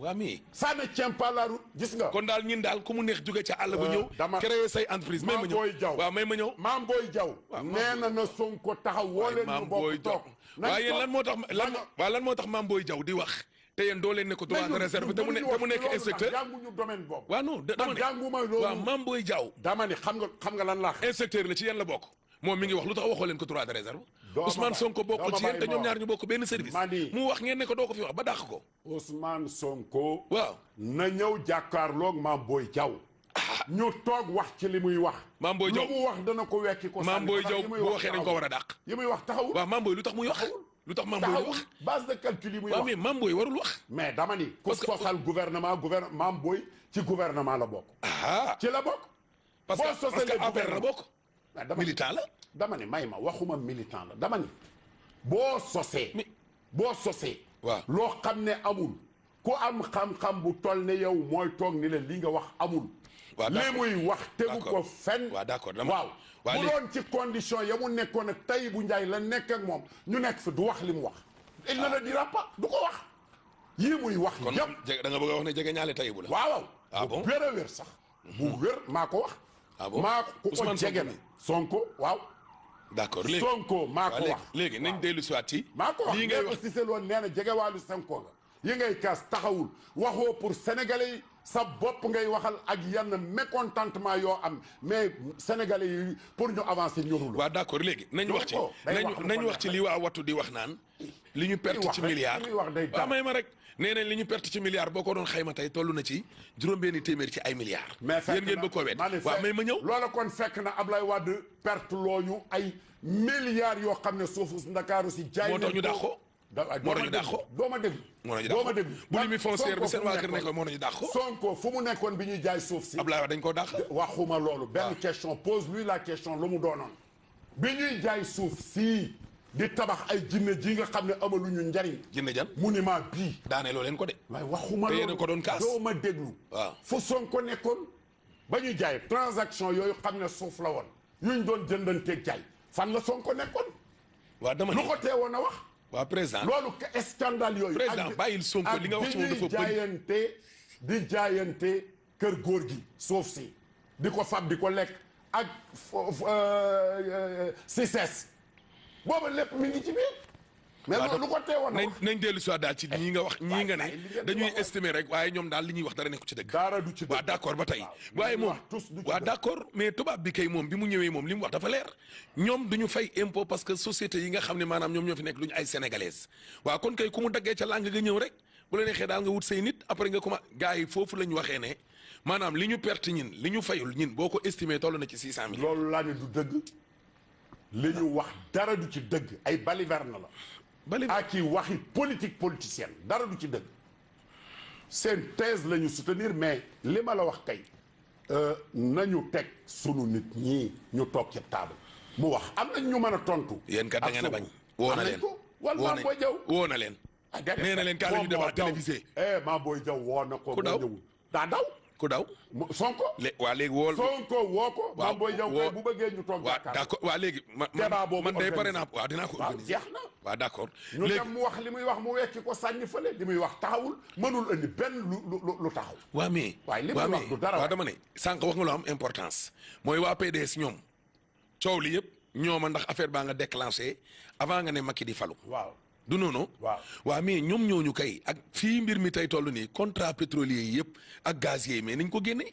waa mi ça ne tient pas la route gis nga. kon daal ñin daal ku mu neex jóge ca àll ba ñëw. dama créer say entreprise. may ma ñëw Boye Diaw waaw may ma ñëw. Mame Boye Diaw. nee na Sonko taxaw woo leen ñu bokk toog. waaye yéen lan moo tax lan moo tax Mame Boye Diaw di wax. te yéen doo leen ne ko droit de réserve te mu nekk inspecteur. jànguñu domaine boobu. waaw non dama ne jànguma loolu. waaw Mame Boye Diaw. dama ne xam nga lan laa. inspecteur la ci yéen la bokk. moom mi ngi wax lu tax waxoo leen ko droit de réserve. Ousmane Sonko bokkul ci yéen te ñoom ñaar ñu bokk benn service. mu wax ngeen ne ko doo ko fi wax ba dàq ko. Ousmane Sonko. waaw na ñëw jàkkaarloog Mame Boye Diaw. ñu toog wax ci li muy wax. Mame Boye Diaw lu mu wax dana ko wekki ko. Mame Boye Diaw bu waxee dañ ko war a dàq. yi muy wax taxawul. waaw Mame Boye lu tax muy wax. lu tax Mame Boye wax base de calcul yi muy wax. waaw mais Mame Boye warul wax. mais dama ni. ku sosal gouvernement Mame Boye ci gouvernement la bokk. ci la bokk. parce que affaire la bokk. militant la. dama ni may ma waxuma militant la dama ni. boo sosee. waaw loo xam ne amul. ku am xam-xam bu toll ne yow mooy toog ni leen li nga wax amul. li muy wax tegu ko fenn. waaw d'accord waaw bu doon ci condition ya mu nekkoon ak Tahibou Ndiaye la nekk ak moom ñu nekk fi du wax li mu wax. il ne le dira pas du ko wax. yii muy wax yëpp kon da nga bëgg a wax ne jege ñaale Tahibou la. waaw ah bon bu wér a wér sax. bu wér maa ko wax. ah bon maa ko jege na Sonko waaw. d'accord léegi Sonko maa ko wax léegi nañ dellu si waat ci. maa ko wax lii ngay wax si seen woon nee na jege wàllu Sonko nga. yi ngay kaas taxawul waxoo pour sénégalais yi sa bopp ngay waxal ak yenn mécontentement yoo am mais sénégalais yi pour ñu avancer ñorul. waaw d'accord léegi nañ wax ci nañ wax ci li waa wattu di wax naan. li ñu perte ci milliard waaw may ma rek nee nañ li ñu perte ci milliard boo ko doon xayma tey toll na ci juróom-benni téeméer ci ay milliards. yéen ngeen ba koo wet waaw may ma ñëw. loola kon fekk na Ablaye Wade perte looñu ay milliards yoo xam ne suufu Ndakaaru si jaay moo tax ñu dàq ko. moo tax ñu dàq ko doo ma déglu. doo ma déglu bu limi foncière bi seen waa kër nekk moo tax ñu dàq ko. Sonko fu mu nekkoon bi ñuy jaay suuf si. Ablaye Wade dañ koo dàq. waxuma loolu. benn question pose lui la question lu mu doonoon. bi ñuy jaay suuf si di tabax ay jinne ji nga xam ne amaluñu njariñ. jinne jan monument bii. daaneloo leen ko de. waaye waxuma loolu te yéen ko doon kaas. doo ma déglu. waaw fu Sonko nekkoon ba ñuy jaay transaction yooyu xam ne suuf la woon yuñ doon jëndanteeg jaay fan la Sonko nekkoon. waaw dama lu ko teewoon a wax. waaw président loolu scandale yooyu. président bàyyil Sonko li nga wax ci moom dafa bëri di jaayante kër góor gi suuf si di ko fab di ko lekk ak CICES booba lépp mi ngi ci biir. mais lu ko teewoon a wax nañ dellu si waat daal ci ñii nga wax ñii nga ne dañuy estimer rek waaye ñoom daal li ñuy wax dara nekku ci dëgg. dara du ci dëgg waaw d'accord ba tey. waaye moom waaw d'accord mais tubaab bi kay moom bi mu ñëwee moom li mu wax dafa leer ñoom duñu fay impôt parce que société yi nga xam ne maanaam ñoom ñoo fi nekk lu ñu ay sénégalaises waaw kon kay ku mu daggee ca làng nga ñëw rek bu la neexee daal nga wut say nit après nga commencé gars yi foofu la ñu waxee ne maanaam li ñu perte ñin li ñu fayul ñin boo ko estimé toll na ci 600 000. loolu laa ne du dëgg li ñu wax dara du ci dëgg ay baliverne la. ak i waxi politique politicienne dara du ci dëgg seen thèse la ñu soutenir mais li ma la wax kay nañu teg sunu nit ñii ñu toog ci table mu wax am nañ ñu mën a tontu. yéen kat da ngeen a bañ. woo na leen wala Mame Boye Diaw woo na leen. nee na leen kaa la ñu débat télévisé. Mame Boye Diaw woo na ko. ku daw daa daw. ku daw. Sonko. waa léegi wool. Sonko woo ko. Mame Boye Diaw kay bu bëggee ñu toog. waaw d'accord waa léegi. man day pare naa waaw dinaa ko organiser. jeex na. waaw d'accord ñu dem mu wax li muy wax mu wekki ko sànni fële li muy wax taxawul mënul indi benn lu taxaw. waa mais waaye li muy wax du dara waaw dama ne sànq wax nga lu am importance mooy waa PDS ñoom coow li yëpp ñooma ndax affaire baa nga déclenché avant nga ne Macky di falu. waaw du noonu. waaw mais ñoom ñooñu kay ak fii mbir mi tey toll nii contrat pétrolier yi yëpp ak gazier yi mais nañ ko génne.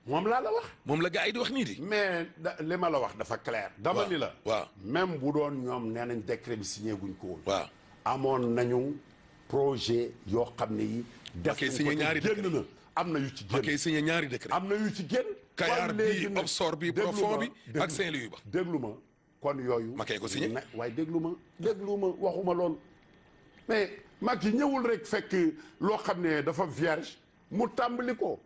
moom laa la wax. moom la gars yi di wax nii di. mais li ma la wax dafa clair. dama ni la. waaw même bu doon ñoom nee nañ décret bi signé guñ ko woon. waaw amoon nañu projet yoo xam ne yi. def nañ ko ñaari génn na am na yu ci génn. ma koy signé ñaari décret. am na yu ci génn. Kayar bi offshore bi profond bi ak Saint-Louis ba. déglu ma kon yooyu. ma koy ko signé waaye déglu ma waxuma loolu. mais Macky ñëwul rek fekk loo xam ne dafa vierge mu tàmbali ko.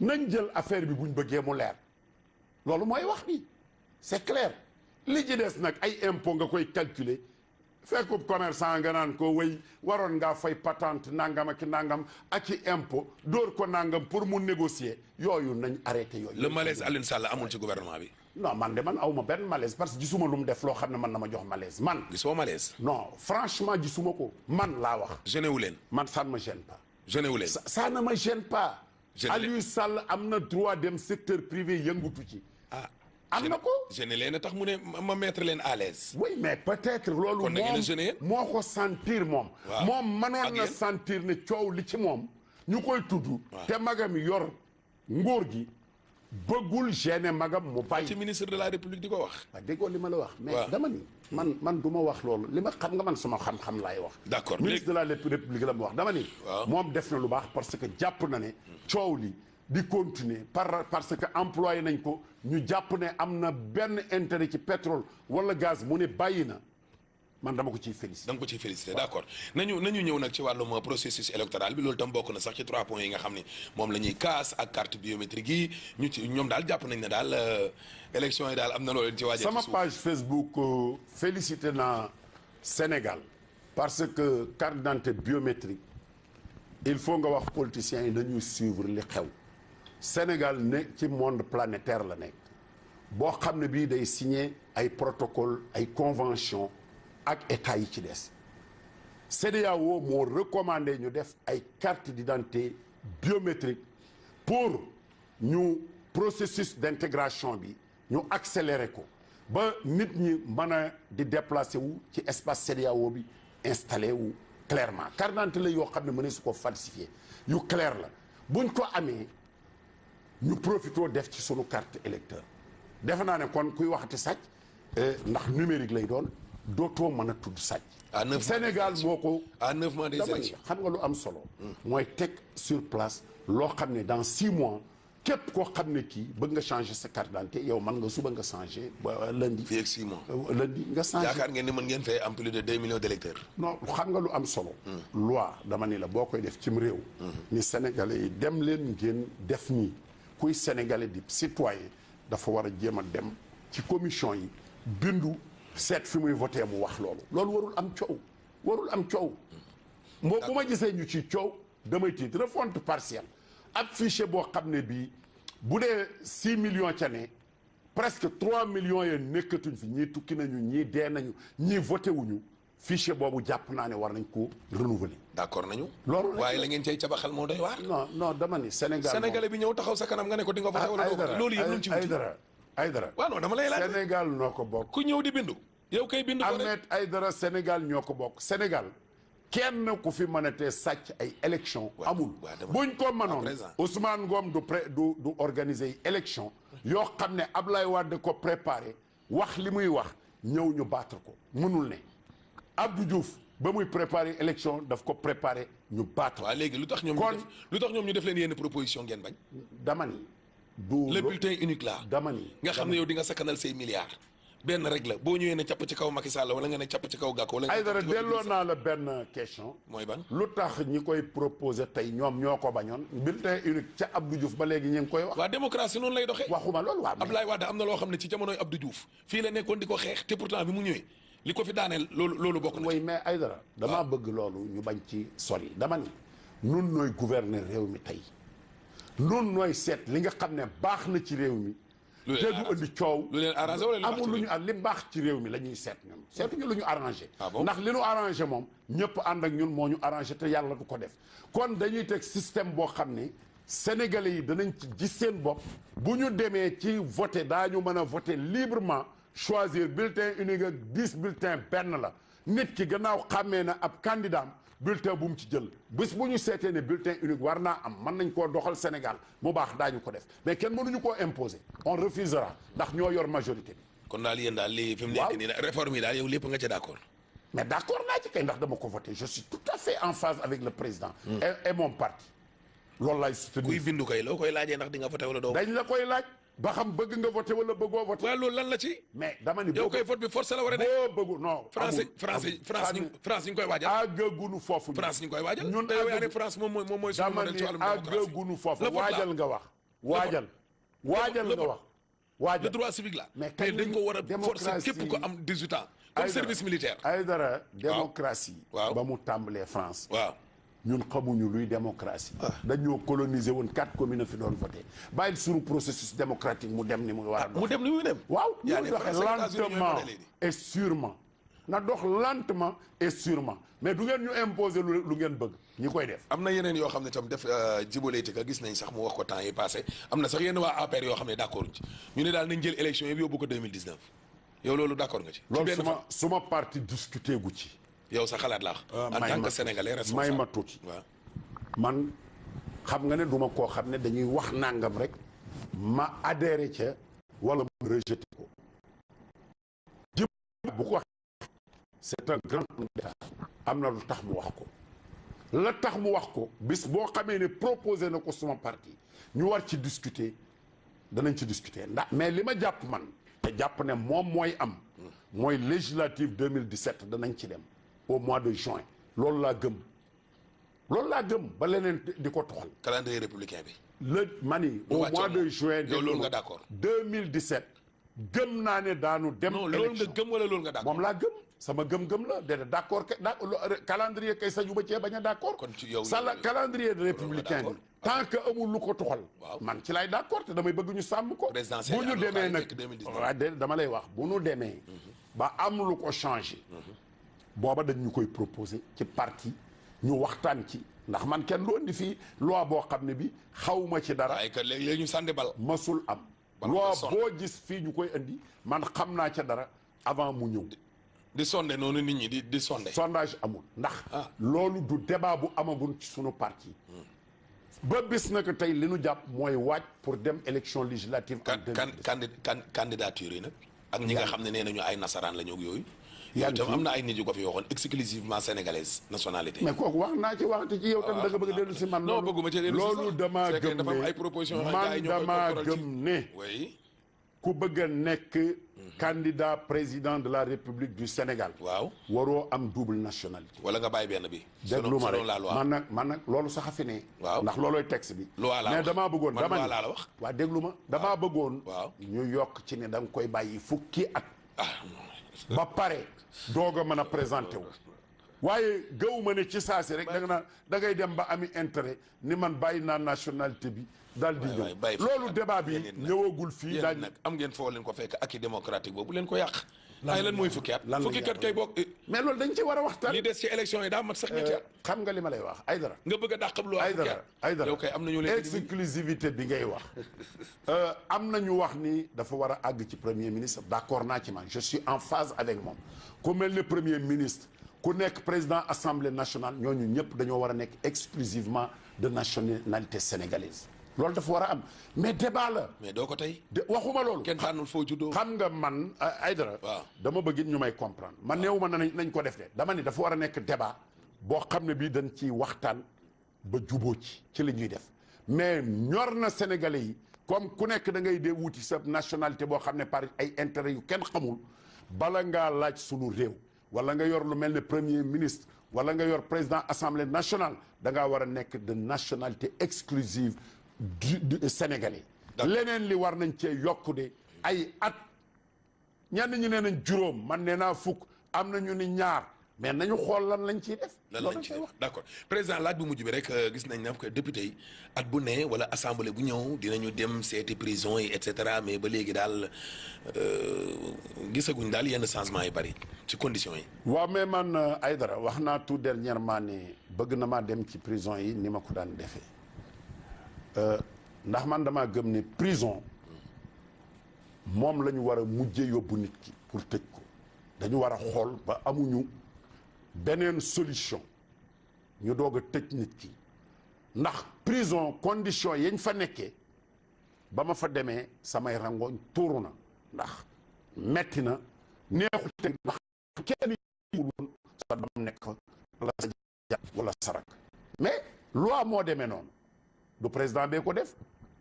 nañ jël affaire bi buñ bëggee mu leer loolu mooy wax bi c'est clair li ci des nag ay impôt nga koy calculer fekkub commerçant nga naan ko wéy waroon ngaa fay patente nangam ak nangam ak i impôt dóor ko nangam pour mu négocier yooyu nañ arrêté yooyu. le malaise Alioune Sall amul ci gouvernement bi. non man de man awma benn malaise parce que gisuma lu mu def loo xam ne man na ma jox malaise man. gisoo malaise. non franchement gisuma ko man laa wax. gêné wu leen. man ça ne me gêne pas. gêné wu leen. ça ne me gêne pas. Gêné Aliou Sall am na droit dem secteur privé yëngutu ci. am na ko. gêné leen a tax mu ne ma mettre leen à l'aise. oui mais peut-être loolu moo ko sentir moom. moom mënoon na sentir ne coow li ci moom ñu koy tudd. te magam yor nguur gi bëggul gêner magam mu bàyyi. ci ministre de la république di ko wax. waaw déggoo li ma la wax. mais dama ni man du ma wax loolu li ma xam nga man sama xam-xam laay wax. d'accord ministre de la république la ma wax dama ni. moom def na lu baax parce que jàpp na ne coow li di continuer parce que employé nañ ko ñu jàpp ne am na benn intérêt ci pétrole wala gaz mu ne bàyyi na man dama ko ciy félicité. da nga ko ciy félicité d'accord nañu ñëw nag ci wàllum processus électoral bi loolu tam bokk na sax ci 3 points yi nga xam ne moom la ñuy kaas ak carte biométrique yi ñoom daal jàpp nañ ne daal élection yi daal am na loolu leen ci waajal. sama page Facebook félicité na Sénégal parce que carte d'identité biométrique il faut nga wax politiciens yi nañuy suivre li xew Sénégal ne ci monde planétaire la nekk boo xam ne bii day signer ay protocole ay convention ak état yi ci des CEDEAO moo recommandé ñu def ay carte d'identité biométrique pour ñu processus d'intégration bi ñu accélérer ko ba nit ñi mën a di déplacer wu ci espace CEDEAO bi installé wu clairement carte d'identité la yoo xam ne mënees su ko falsifier yu clair la buñ ko amee ñu profitoo def ci sunu carte électeur defe naa ne kon kuy waxati sàcc ndax numérique lay doon dootoo mën a tudd sàcc. à 9 mois Sénégal moo ko. à 9 mois des élections xam nga lu am solo. mooy teg sur place loo xam ne dans 6 mois képp koo xam ne kii bëgg nga changer sa carte d'identité yow mën nga suba nga changer ba lundi. fii ak 6 mois. lundi nga changer. yaakaar ngeen ni mën ngeen fay am plus de 2 millions d'électeurs. non xam nga lu am solo. loi dama ni la boo koy def cim réew. ni Sénégalais yi dem leen ngeen def nii kuy Sénégalais di citoyen dafa war a jéem a dem ci commission yi bindu. seet fi muy voté mu wax loolu warul am coow moo bu ma gisee ñu ci coow damay tiit refonte partielle ab fichier boo xam ne bii bu dee 6 millions ca ne presque 3 millions ya nekkatuñ fi ñii tukki nañu ñii dee nañu ñii voté wuñu fichier boobu jàpp naa ne war nañ ko renouveler. d'accord nañu. loolu waaye la ngeen cay cabaxal moo doy waar. non dama ni Sénégalais bi ñëw taxaw sa kanam nga ne ko di nga voté wala doo voté loolu yëpp lu mu ci wuti Aïdara waaw non dama lay laaj Sénégal noo ko bokk. ku ñëw di bindu. yow kay bindu ko rek Ahmed Aïdara Sénégal ñoo ko bokk Sénégal kenn ku fi mënatee sàcc ay élection amul buñ ko mënoon Ousmane Ngom du organiser élection yoo xam ne Ablaye Wade ko préparé wax li muy wax ñëw ñu battre ko mënul ne Abdou Diouf ba muy préparé élection daf ko préparé ñu battre waaw léegi lu tax ñoom ñu def leen yenn proposition ngeen bañ dama ni du le bulletin unique là dama ni nga xam ne yow di nga sakkanal say milliards benn rek la boo ñëwee ne capp ci kaw Macky Sall wala nga ne capp ci kaw Gakou wala Aïdara delloo naa la benn question mooy ban lu tax ñi koy proposé tey ñoom ñoo ko bañoon bulletin unique ca Abdou Diouf ba léegi ñu ngi koy wax waa démocratie noonu lay doxee waxuma loolu waa Abdoulaye Wade am na loo xam ne ci jamonoy Abdou Diouf fii la nekkoon di ko xeex te pourtant bi mu ñëwee li ko fi daaneel loolu bokk na mooy mais Aïdara damaa bëgg loolu ñu bañ ci sori dama ni nun nooy gouverner réew mi tey nun nooy seet li nga xam ne baax na ci réew mi te du andi coow lu leen arrangé wala amul lu ñu li baax ci réew mi la ñuy seet ñun seetuñu lu ñu arrangé bon ndax li ñu arrangé moom ñëpp ànd ak ñun moo ñu arrangé te yàlla du ko def kon dañuy teg système boo xam ne sénégalais yi danañ ci gis seen bopp bu ñu demee ci voté daañu mën a voté librement choisir bulletin unique ak 10 bulletin benn la nit ki gannaaw xàmmee na ab candidat bulletin bu mu ci jël bés bu ñu seetee ne bulletin unique war naa am mën nañ koo doxal Sénégal bu baax daañu ko def mais kenn mënuñu koo imposer on refusera ndax ñoo yor majorité bi. kon daal yéen daal lii fi mu nekk nii réforme yi daal yow lépp nga ca d'accord. mais d'accord naa ci kay ndax dama ko voté je suis tout à fait en phase avec le président. et mon parti. loolu laay soutenir kuy bindu kay loo koy laajee ndax di nga voté wala doo. dañ la koy laaj. ba xam bëgg nga voté wala bëggoo voté. waaw loolu lan la ci. mais dama ni yow koy vote bi forcé la war a nekk. boo bëggu non. France ñu ngi koy waajal. àggagunu foofu. France ñu ngi koy waajal. ñun te yow yaa ne France moom mooy suñu modèle ci wàllum démocratie. àggagunu foofu waajal nga wax. waajal nga wax. waajal le droit civique là. mais dañ ko war a forcer képp ko am 18 ans. comme service militaire. Aïdara démocratie. waaw ba mu tàmbalee France. waaw. ñun xamuñu luy démocratie. dañoo coloniser woon 4 communes fi doon voté bàyyi suñu processus démocratique mu dem ni mu war a dox. mu dem ni muy dem. waaw ñu doxee lentement et sûrement. na dox lentement et sûrement mais du ngeen ñu imposer lu ngeen bëgg ñi koy def. am na yeneen yoo xam ne tam def jiboleeti ka gis nañ sax mu wax ko temps yi passé am na sax yenn waa APR yoo xam ne d'accord ci ñu ne daal nañ jël élection yi yóbbu ko 2019 yow loolu d'accord nga ci. loolu suma parti discuté gu ci. yow sa xalaat laax en tant que sénégalais responsable may ma tuuti. waaw man xam nga ne duma koo xam ne dañuy wax nangam rek ma adhéré ca wala ma rejeté ko. bu ko wax c'est un grand homme d'État am na lu tax mu wax ko la tax mu wax ko bis boo xamee ne proposé na ko suma parti ñu war ci discuter danañ ci discuter ndax mais li ma jàpp man te jàpp ne moom mooy am mooy législative 2017 danañ ci dem au mois de juin loolu laa gëm ba leneen di ko toxal. calendrier républicain bi. mani au mois de juin. yow loolu nga d'accord 2017. gëm naa ne daanu dem. non loolu nga gëm wala loolu nga d'accord. moom laa gëm sama gëm-gëm la déedéet d'accord calendrier kay sañu ba cee bañ a d'accord. kon ci yow calendrier républicain bi. tant que amul lu ko toxal. man ci lay d'accord te damay bëgg ñu sàmm ko. bu ñu demee nag waaw déedéet dama lay wax bu ñu demee. ba am lu ko changé. booba dañ ñu koy proposer ci parti ñu waxtaan ci ndax man kenn doon di fii loi boo xam ne bi xawma ci dara. waaye que léegi ñu sànni bal. masul am. loi boo gis fii ñu koy indi man xam naa ca dara avant mu ñëw. di sonde noonu nit ñi di sonde. sondage amul ndax. loolu du débat bu amagul ci sunu parti. ba bis na ko tey li nu jàpp mooy waaj pour dem élection législative. candidature yi nag. ak ñi nga xam ne nee nañu ay nasaraan la ñu ak yooyu. yow itam am na ay nit yu ko fi waxoon exclusivement sénégalaise nationalité. mais kooku wax naa ci waxte ci yow tam da nga bëgg a dellu si man. non bëgguma ci dellu si loolu damaa gëm dafa am ay proposition man damaa gëm ne. oui. ku bëgg a nekk. candidat président de la République du Sénégal. waaw waroo am double nationalité. wala nga bàyyi benn bi. déglu ma rek man nag loolu sax a fi ne. waaw ndax loolooy texte bi. loi laa wax mais damaa bëggoon dama laa la wax. waa déglu ma damaa bëggoon. waaw ñu yokk ci ne da nga koy bàyyi fukki at. ba pare doog a mën a présenté wu. waaye gëw ma ne ci saasi rek da nga naan da ngay dem ba ami intérêt ni man bàyyi naa nationalité bi. daal di ñëw loolu débat bi ñëwagul fii. daal nag am ngeen foo leen ko fekk ak i démocratique boobu leen ko yàq. ay lan mooy fukki at. fukki at kay bokk. mais loolu dañ ci war a waxtaan. li des ci élection yi daa mat sax ñetti at. xam nga li ma lay wax ay dara. nga bëgg a dàqab lu ay dara yow kay am nañu leen exclusivité bi ngay wax. am na ñu wax ni dafa war a àgg ci premier ministre d'accord naa ci man je suis en phase avec moom ku mel ne premier ministre ku nekk président assemblée nationale ñooñu ñëpp dañoo war a nekk exclusivement de nationalité sénégalaise. loolu dafa war a am mais débat la. mais doo ko tey. waxuma loolu. kenn tànnul foo juddoo. xam nga man ay dara. waaw dama bëgg ñu may comprendre. man néew ma nañ ko def de dama ni dafa war a nekk débat boo xam ne bii dañ ciy waxtaan ba juboo ci li ñuy def mais ñor na Sénégalais yi comme ku nekk da ngay dee wuti sa nationalité boo xam ne par ay intérêt yu kenn xamul bala ngaa laaj sunu réew wala nga yor lu mel ne premier ministre wala nga yor président assemblée nationale da ngaa war a nekk de nationalité exclusive. du Sénégalais. leneen li war nañ cee yokku de ay at ñenn ñi nee nañ juróom man nee naa fukk am na ñu ni ñaar mais nañu xool lan lañ ciy def. lan lañ ciy def d'accord président laaj bu mujj bi rek gis nañ ne que député yi at bu ne wala assemblée bu ñëw dinañu dem seeti prison yi et cetera mais ba léegi daal gisaguñ daal yenn changement yi bari ci conditions yi. waaw mais man ay dara wax naa tout dernièrement ne bëgg na maa dem ci prison yi ni ma ko daan defee. ndax man damaa gëm ne prison moom la ñu war a mujje yóbbu nit ki pour tëj ko dañu war a xool ba amuñu beneen solution ñu doog a tëj nit ki ndax prison condition yañ fa nekkee ba ma fa demee samay rangooñ tuuru na ndax metti na neexu teg ndax kenn yëgul woon sa dam nekk wala sa jàpp wala sarak mais loi moo demee noonu du président bee ko def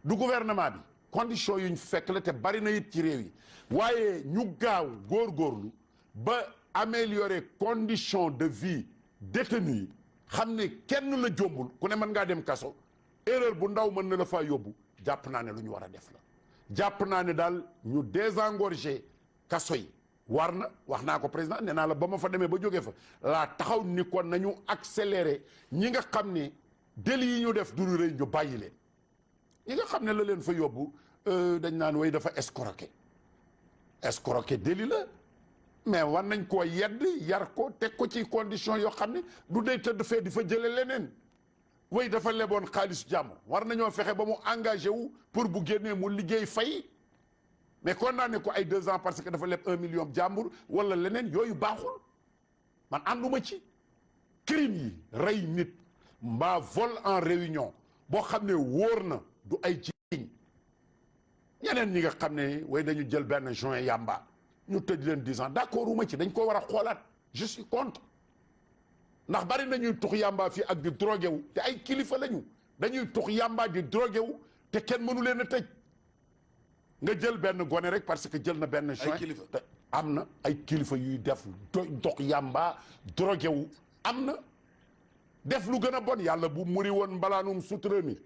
du gouvernement bi condition yuñ fekk la te bari na it ci réew yi waaye ñu gaaw góorgóorlu ba améliorer condition de vie détenu yi xam ne kenn la jombul ku ne mën ngaa dem kaso erreur bu ndaw mën na la faa yóbbu jàpp naa ne lu ñu war a def la jàpp naa ne daal ñu désengorger kaso yi war na wax naa ko président nee naa la ba ma fa demee ba jógee fa laa taxaw ni ko nañu accélérer ñi nga xam ne délit yi ñu def du rëy ñu bàyyi leen ñi nga xam ne la leen fa yóbbu dañ naan way dafa escroquer délit la mais war nañ koo yedd yar ko teg ko ci condition yoo xam ne du dee tëdd fee di fa jële leneen way dafa leboon xaalisu jàmbur war nañoo fexe ba mu engagé wu pour bu génnee mu liggéey fay mais condamné ko ay 2 ans parce que dafa leb 1 million jàmbur wala leneen yooyu baaxul man ànduma ci crime yi rey nit mbaa vol en réunion boo xam ne wóor na du ay jiiñ ñeneen ñi nga xam ne way dañu jël benn joint yamba ñu tëj leen 10 ans d'accord uma ci dañ ko war a xoolaat je suis contre ndax bari nañuy tux yamba fii ak di drogué wu te ay kilifa lañu dañuy tux yamba di drogué wu te kenn mënu leen a tëj nga jël benn gone rek parce que jël na benn joint te am na ay kilifa yuy def dox yamba drogué wu am na def lu gën a bon yàlla bu muri woon mbalaanum sutura mi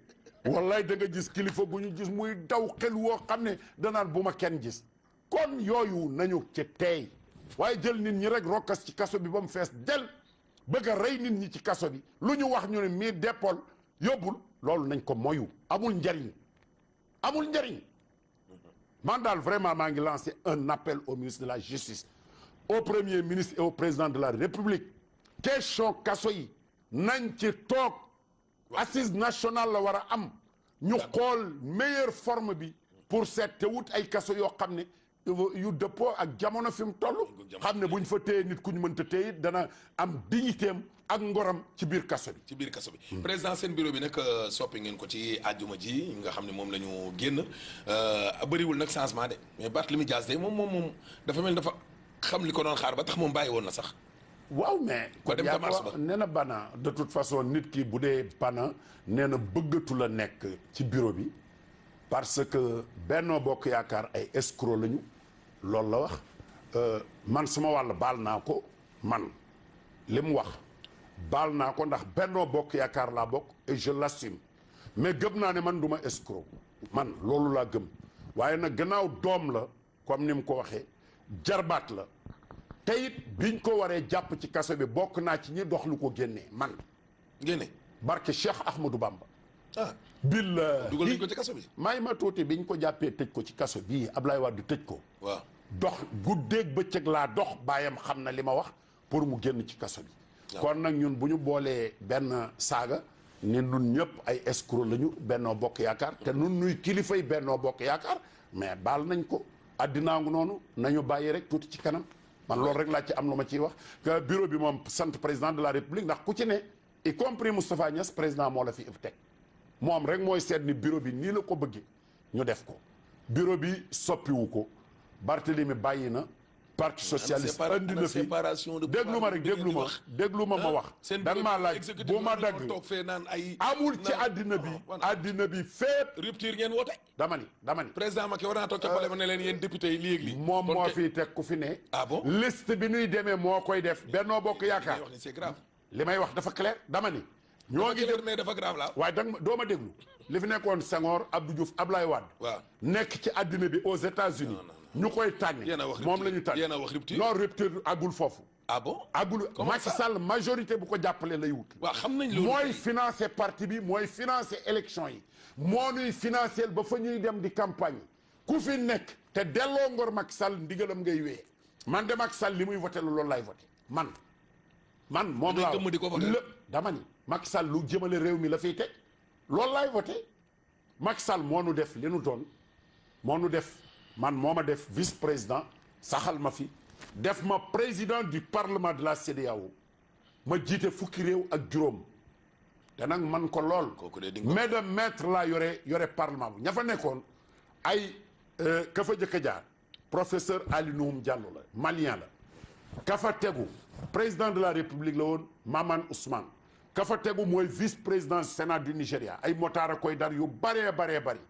wallaay da nga gis kilifa bu ñu gis muy daw xel woo xam ne danaan bu ma kenn gis kon yooyu nañu ci teey waaye jël nit ñi rek rokkas ci kaso bi ba mu fees del bëgg a rey nit ñi ci kaso bi lu ñu wax ñu ne mii dépol yóbbul loolu nañ ko moyu amul njariñ amul njariñ man daal vraiment maa ngi lancé un appel au ministre de la justice au premier ministre et au président de la république question kaso yi nañ ci toog assise nationale la war a am ñu xool meilleure forme bi pour seet te wut ay kaso yoo xam ne yu dëppoo ak jamono fi mu toll xam ne buñ fa téye nit ku ñu mënta téye dana am dignitéem ak ngoram ci biir kaso bi. ci biir kaso bi. président seen bureau bi nag soppi ngeen ko ci àjjuma ji nga xam ne moom la ñu génn bëriwul nag changement de mais Barthélémy Dias de moom dafa mel dafa xam li ko doon xaar ba tax moom bàyyi woon na sax. waaw mais. ko dem ca mars ba nee na bana de toute façon nit ki bu dee bana nee na bëggatu la nekk ci bureau bi parce que Benno Bokk Yaakaar ay escroc lañu loolu la wax man suma wàll baal naa ko man li mu wax baal naa ko ndax Benno Bokk Yaakaar laa bokk et je l'assume mais gëm naa ne man du ma escroc man loolu laa gëm waaye nag gannaaw doom la comme ni mu ko waxee jarbaat la. te it biñ ko waree jàpp ci kaso bi bokk naa ci ñi dox lu ko génnee man. génne barke Cheikh Ahmadou Bamba. ah. billahi dugal nañ ko ci kaso bi. may ma tuuti biñ ko jàppee tëj ko ci kaso bii Ablaye Wade tëj ko. waaw dox guddeeg bëccëg laa dox baayam xam na li ma wax pour mu génn ci kaso bi. kon nag ñun bu ñu boolee benn saaga ni nun ñëpp ay escroc lañu Benno Bokk Yaakaar te nun nuy kilifay Benno Bokk Yaakaar mais baal nañ ko addinaangu noonu nañu bàyyi rek tuuti ci kanam. man loolu rek laa ci am lu ma ciy wax que bureau bi moom sant président de la république ndax ku ci ne y compris Moustapha Niass président moo la fi teg moom rek mooy seet ni bureau bi nii la ko bëggee ñu def ko bureau bi soppiwu ko Barthélémy bàyyi na parti socialiste andi na fi déglu ma rek déglu ma ma wax da nga maa laaj bu ma dagg amul ci addina bi fépp rupture ngeen woote dama ni président Macky war naa toog ca palais ba ne leen yéen député yi léegi moom moo fi teg ku fi ne ah bon liste bi nuy demee moo koy def Benno Bokk Yaakaar wax ni c'est grave li may wax dafa clair dama ni ñoo ngi def mais dafa grave la waaye danga doo ma déglu li fi nekkoon Senghor Abdou Diouf Ablaye Wade waaw nekk ci addina bi aux États-Unis ñu koy tànni moom la ñu tànni yéen a wax rupture non rupture agul foofu ah bon agul Macky Sall majorité bu ko jàppale lay wut waaw xam nañ loolu mooy financer parti bi mooy financer élection yi moo nuy financer ba fa ñuy dem di campagne ku fi nekk te delloo ngor Macky Sall ndigalam ngay wéyee man de Macky Sall li muy voté loolu laay voté man moom laa lépp dama ni Macky Sall lu jëmale réew mi la fiy teg loolu laay voté Macky Sall moo nu def li nu doon moo nu def man moo ma def vice président saxal ma fi def ma président du parlement de la CEDEAO ma jiite fukki réew ak juróom te nag man ko lool mais de maître laa yore parlement bu ña fa nekkoon ay ka fa jëkk a jaar professeur Ali Nouhoum Diallo la malien la ka fa tegu président de la république la woon Mamane Ousmane ka fa tegu mooy vice président sénat du Nigéria ay motaara koy dar yu baree bari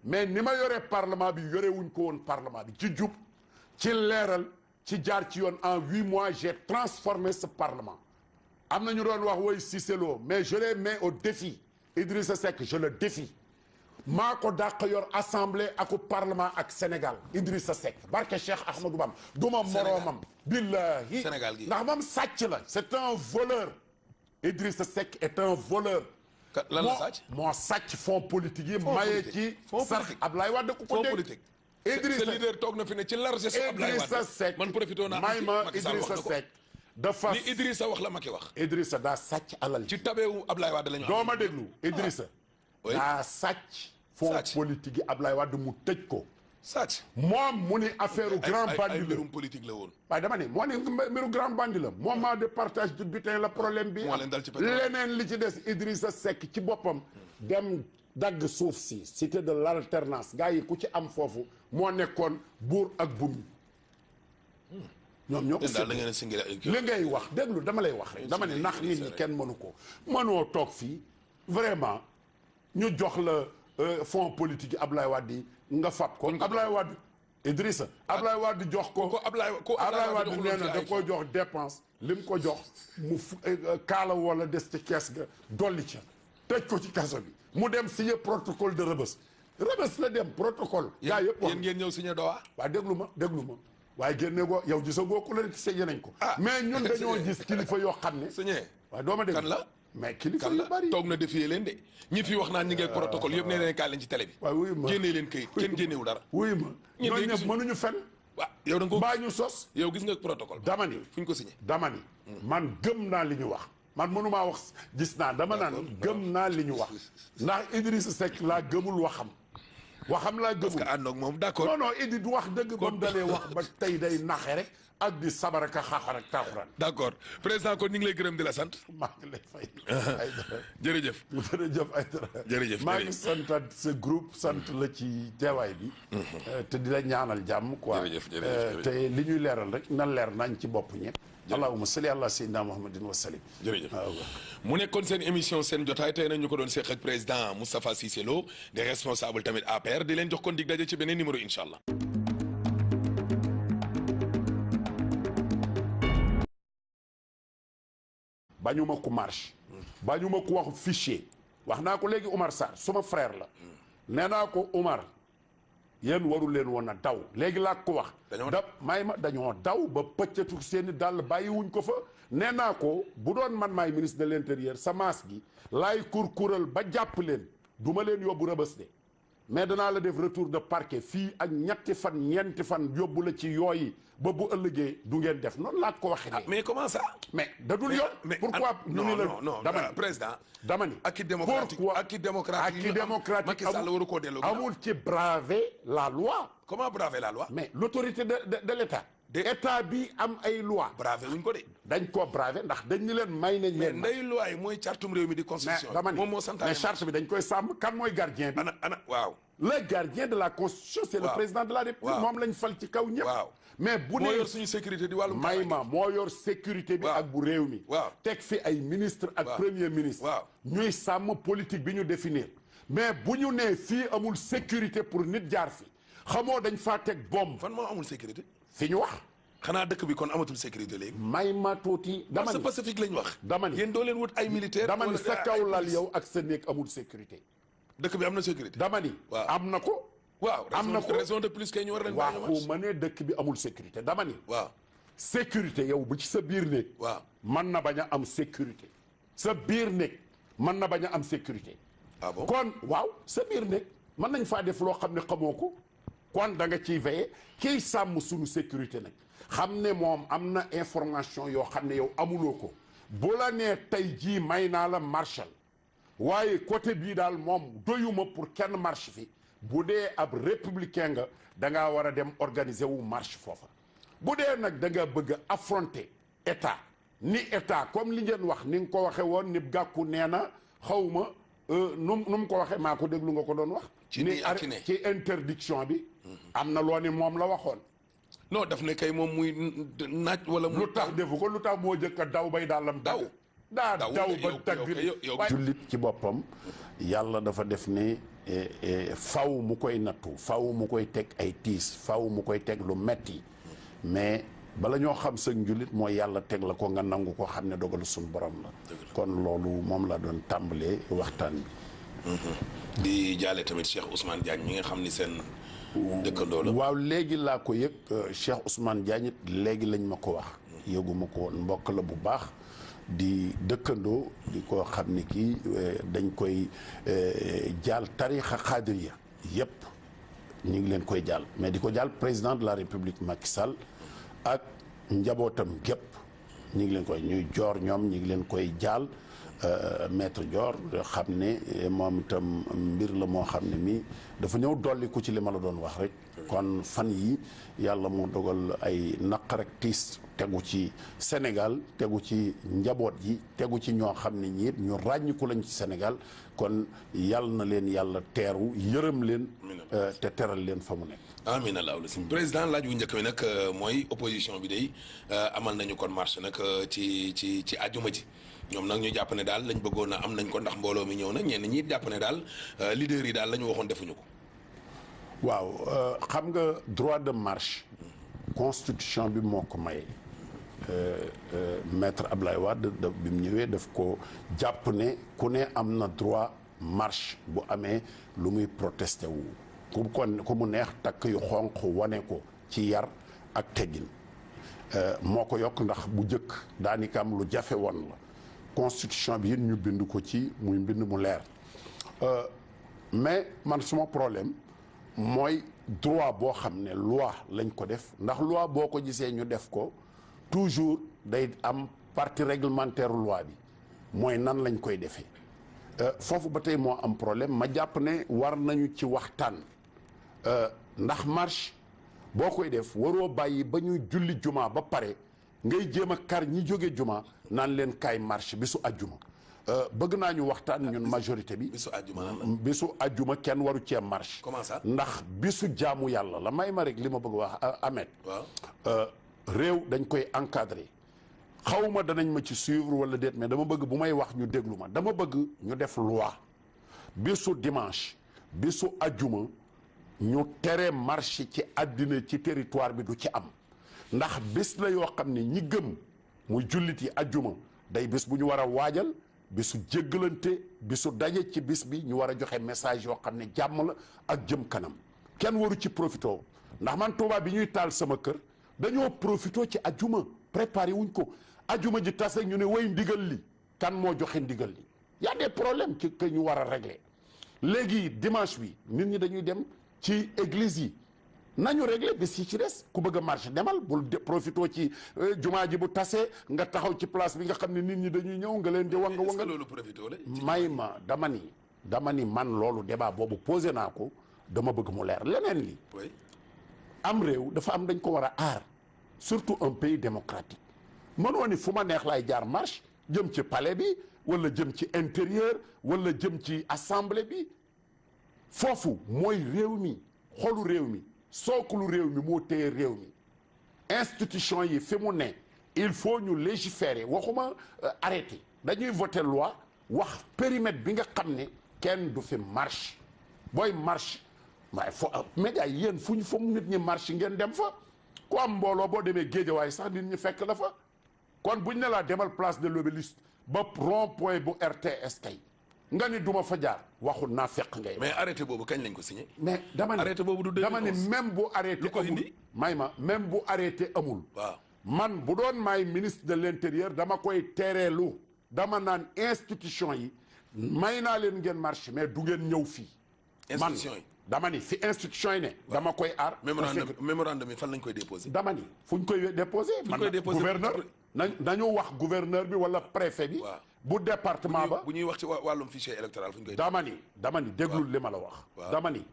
mais ni ma yoree parlement bi yore wuñ ko woon parlement bi ci jub ci leeral ci jaar ci yoon en 8 mois j'ai transformé ce parlement am na ñu doon wax woy Cissé Lo mais je les mets au défi Idrissa Seck je le défie maa ko dàq yor assemblée ak parlement ak Sénégal Idrissa Seck barke Cheikh Ahmadou Bam duma moroomam billahi ndax moom sàcc la c'est un voleur Idrissa Seck est un voleur lan la sàcc moo sàcc fonds politique yi maye ci sax Ablaye Wade ku ko dégg Idrissa sa leader toog na fi ne ci largesse Ablaye Idrissa Seck man profité naa may ma Macky Sall wax Idrissa na ko Seck dafa li Idrissa wax la Macky wax Idrissa daa sàcc alal ci tabeewu Ablaye Wade la ñu doo ma déglu Idrissa oui. daa sàcc fonds politique yi Ablaye Wade mu tëj ko sàcc moom mu ni affaire grand bandi la mbirum politique la woon waaye dama ne moo ne mbiru grand bandi la moment de partage du butin la problème bi moo leen dal ci pétrole leneen li ci des Idrissa Seck ci boppam dem dagg suuf si cité de l'alternance gars yi ku ci am foofu moo nekkoon buur ak bumi ñoom ñoo ko daal da ngeen a singile li ngay wax déglu dama lay wax rek dama ne nax nit ñi kenn mënu ko mënoo toog fii vraiment ñu jox la fonds politique yi Ablaye Wade yi nga fab ko Ablaye Wade Idrissa Ablaye Wade jox ko Ablaye Wade nee na da ko jox dépense li mu ko jox mu kaala wala des ci kees ga dolli ca tëj ko ci kaso bi mu dem signé protocole de Rebeuss la dem protocole gaa yëpp wax yéen ngeen ñëw signé Doha waaw déglu ma waaye génne ko yow gisagoo ko la signé nañ ko mais ñun dañoo gis kilifa yoo xam ne signé waaw doo ma dégg kan la mais kilifa yu bari toog na défier leen de ñi fi wax naan ñi ngi ak protocole yëpp nee leen kaay leen ci télé bi waaw wuyu ma génnee leen këyit kenn génnewu dara wuyu ma ñooñu ñëpp mënuñu fen waaw yow da nga ko mbaa ñu sos yow gis nga protocole dama ni fu ñu ko signé dama ni man gëm naa li ñu wax man mënumaa wax gis naa dama naan gëm naa li ñu wax ndax Idrissa Seck laa gëmul waxam laa gëmul parce que ànd ak moom d'accord non non Idi du wax dëgg ba mu dalee wax ba tey day naxe rek ak di sabaraka xaaxar ak taaxuraan d'accord président kon ñu ngi lay gërëm di la sant maa ngi lay fay Aïdara jërëjëf Aïdara jërëjëf maa ngi santaat sa groupe sant la ci teewaay bi te di la ñaanal jàmm quoi te li ñuy leeral rek na leer nañ ci bopp ñëpp allahumma salli ala sayyidina muhammadin wa sallim jërëjëf mu nekkoon seen émission seen jotaay tey nañ ñu ko doon seq ak président Moustapha Cissé Lo des responsables tamit APR di leen jox kon dig daje ci beneen numéro incha allah. bañuma ko marche bañuma ko wax fichier wax naa ko léegi Oumar Sarr suma frère la nee naa ko Oumar yéen warul leen woon a daw léegi laa ko wax dañoo daw ba pëccatu seeni dàll bàyyiwuñ ko fa nee naa ko bu doon man maay ministre de l'intérieur sa maas gi laay kurkural ba jàpp leen du ma leen yóbbu Rebeuss de mais danaa la def retour de parquet fii ak ñeenti fan yóbbu la ci yooyi ba bu ëllëgee du ngeen def noonu laa ko waxee. mais comment ça. mais da dul yoon. pourquoi ñu ni la non président. dama ni ak i démocratique Macky Sall waru koo delloo amul ci braver la loi. comment braver la loi. mais l'autorité de l'État. état bi am ay loi. braver wuñ ko de. dañ koo braver ndax dañ ni leen may nañ leen. mais ndey loi yi mooy cartum réew mi di constitution. dama ni moom moo santaane mais charte bi dañ koy sàmm kan mooy gardien bi. waaw. le gardien de la constitution c'est le président de la République. moom lañ fal ci kaw ñëpp. waaw mais bu moo yor suñu sécurité di wàllum. may ma moo yor sécurité bi ak bu réew mi. waaw teg fi ay ministre ak premier ministre. waaw ñuy sàmm politique bi ñu définir. mais bu ñu nee fii amul sécurité pour nit jaar fi xamoo dañ faa teg bombe. fan moo amul sécurité. fi ñu wax. xanaa dëkk bi kon amatul sécurité léegi. may ma tuuti. dama ni Pacifique lañ wax. dama ni yéen doo leen wut ay militaire. dama ni sa kaw lal yow ak sa néeg amul sécurité. dëkk bi am na sécurité. dama ni. am na ko. waaw am na ko raison de plus que ñu war leen. waxu ma ne dëkk bi amul sécurité dama ni. waaw sécurité yow bu ci sa biir néeg. waaw mën na bañ a am sécurité. sa biir néeg mën na bañ a am sécurité. ah bon kon waaw sa biir néeg mën nañ faa def loo xam ne xamoo ko. kon da nga ciy veiller kiy sàmm suñu sécurité nag xam ne moom am na information yoo xam ne yow amuloo ko bu la nee tey jii may naa la marshal waaye côté bii daal moom doyuma pour kenn marche fi bu dee ab républicain nga da ngaa war a dem organiser wu marche foofa bu dee nag da nga bëgg a affronter état ni état comme li ngeen wax ni nga ko waxee woon ni gàkku nee na xawma nu mu ko waxee maa ko déglu nga ko doon wax ci interdiction bi am na loo ni moom la waxoon non daf ne kay moom muy naaj wala mu lu tax defu ko lu tax moo jëkk a daw bay daalam daw daw ba tagg jullit ci boppam yàlla dafa def ne faw mu koy nattu faw mu koy teg ay tiis faw mu koy teg lu metti mais bala ñoo xam sa njullit mooy yàlla teg la ko nga nangu ko xam ne dogalu suñu borom la kon loolu moom la doon tàmbalee waxtaan bi di jaale tamit Cheikh Ousmane Diagne mi nga xam ni seen dëkkandoo la waaw léegi laa ko yëg Cheikh Ousmane Diagne it léegi lañ ma ko wax yëguma ko woon mbokk la bu baax di dëkkandoo di ko xam ni kii dañ koy jaal tarixa xaadiriya yëpp ñi ngi leen koy jaal mais di ko jaal président de la république Macky Sall ak njabootam gépp ñi ngi leen koy ñuy joor ñoom ñi ngi leen koy jaal maître Dior xam ne moom itam mbir la moo xam ne mii dafa ñëw dolli ku ci li ma la doon wax rek kon fan yi yàlla mu dogal ay naq rek tiis tegu ci Sénégal tegu ci njaboot yi tegu ci ñoo xam ne ñi ñu ràññiku lañ ci Sénégal kon yàlla na leen yàlla teeru yërëm leen te teral leen fa mu nekk amiin alaaw la si président laaj wu njëkk bi nag mooy opposition bi day amal nañu kon marche nag ci àjjuma ji ñoom nag ñu jàpp ne daal lañ bëggoon a am nañ ko ndax mbooloo mi ñëw na ñenn ñi jàpp ne daal leader yi daal la ñu waxoon defuñu ko. waaw xam nga droit de marche constitution bi moo ko maye maître Ablaye Wade bi mu ñëwee daf ko jàpp ne ku ne am na droit marche bu amee lu muy protesté wu ku mu neex takk yu xonq wane ko ci yar ak teggin moo ko yokk ndax bu njëkk daanaka am lu jafe woon la constitution bi yéen ñu bind ko ci muy mbind mu leer mais man suma problème mooy droit boo xam ne loi lañ ko def ndax loi boo ko gisee ñu def ko toujours day am partie réglementaire loi bi mooy nan lañ koy defee foofu ba tey moo am problème ma jàpp ne war nañu ci waxtaan ndax marche boo koy def waroo bàyyi ba ñuy julli juma ba pare ngay jéem a kar ñi jóge juma naan leen kaay marche bisu ajjuma bëgg naa ñu waxtaan ñun majorité bi. bisu ajjuma kenn waru cee marche. comment ça ndax bisu jaamu yàlla la may ma rek li ma bëgg wax Ahmed. waaw réew dañ koy encadrer xawma danañ ma ci suivre wala déet mais dama bëgg bu may wax ñu déglu ma dama bëgg ñu def loi bisu dimanche bisu ajjuma ñu tere marche ci àddina ci territoire bi du ci am ndax bis la yoo xam ne ñi gëm muy jullit yi ajjuma day bis bu ñu war a waajal bisu jéggalante bisu daje ci bis bi ñu war a joxe message yoo xam ne jàmm la ak jëm kanam kenn waru ci profito ndax man Tuubaa bi ñuy taal sama kër dañoo profito ci ajjuma préparé wuñ ko ajjuma ji tase ñu ne way ndigal li kan moo joxe ndigal li y a des problèmes que ñu war a régler léegi dimanche bi nit ñi dañuy dem ci église yi nañu régler bis yi ci des ku bëgg a marche demal bul profito ci jumaa ji bu tasee nga taxaw ci place bi nga xam ne nit ñi dañuy ñëw nga leen di wanga loolu profito la may ma dama ni man loolu débat boobu posé naa ko dama bëgg mu leer leneen li am réew dafa am dañ ko war a aar surtout un pays démocratique mënoo ni fu ma neex laay jaar marche jëm ci palais bi wala jëm ci intérieur wala jëm ci assemblée bi foofu mooy réew mi xolu réew mi sookulu réew mi moo téye réew mi institution yi fi mu ne il faut ñu légiférer waxuma arrêter dañuy voter loi wax périmètre bi nga xam ne kenn du fi marche booy marche waaye fo média yi yéen fu mu nit ñi marche ngeen dem fa ku am mbooloo boo demee Géejawaay sax nit ñi fekk la fa kon buñ ne laa demal place de l'Obélisque ba rond-point bu RTS kay nga ni duma fa jaar waxul naa fekk ngay. mais arrêté boobu kañ lañ ko signé. mais dama ne arrêté boobu du dama ne même bu arrêté lu ko indi may ma même bu arrêté amul. waaw man bu doon maay ministre de l'intérieur dama koy tereelu dama naan institution yi may naa leen ngeen marche mais du ngeen ñëw fii. institution yi dama ni fi institution yi ne. dama koy aar. mémorandum yi fan lañ koy déposé. dama ni fu ñu koy déposé. fu ñu koy déposé gouverneur nañu wax gouverneur bi wala préfet bi. waaw bu département ba bu ñuy wax ci wàllum fichier électoral fu ñu koy. dama ni déglul li ma la wax. dama ni.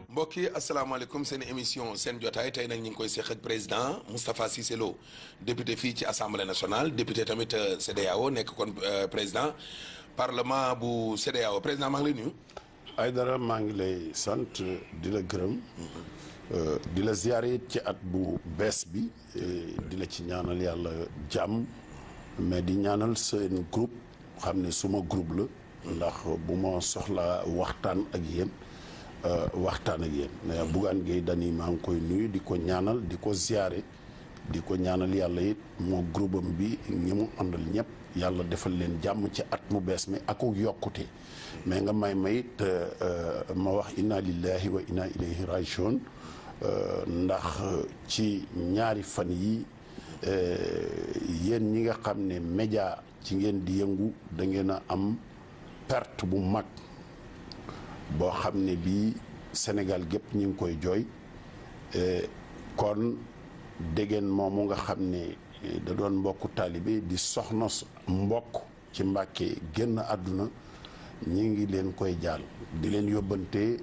mbokk yi asalaamaaleykum seen émission seen jotaay tey nag ñu ngi koy seq ak président Moustapha Cissé Lo député fii ci assemblée nationale député tamit CEDEAO nekk kon président parlement bu CEDEAO président maa ngi lay nuyu. Aïdara maa ngi lay sant di la gërëm di la ziare ci at bu bees bi di la ci ñaanal yàlla jàmm mais di ñaanal seen groupe xam ne suma groupe la ndax bu ma soxla waxtaan ak yéen. Waxtaan ak yéen Bougane Gueye Dany maa ngi koy nuyu di ko ñaanal di ko ziare di ko ñaanal yàlla it moo groupe am bi ñi mu àndal ñëpp yàlla defal leen jàmm ci at mu bees mi ak yokkute mais nga may it ma wax inna lillahi wa inna ilayhi rajiun ndax ci ñaari fan yi yéen ñi nga xam ne média ci ngeen di yëngu da ngeen a am perte bu mag boo xam ne bii Sénégal gépp ñu ngi koy jooy kon déggeen moomu nga xam ne da doon mbokku taalibe di soxna mbokk ci Mbàkke génn àdduna ñi ngi leen koy jaal di leen yóbbante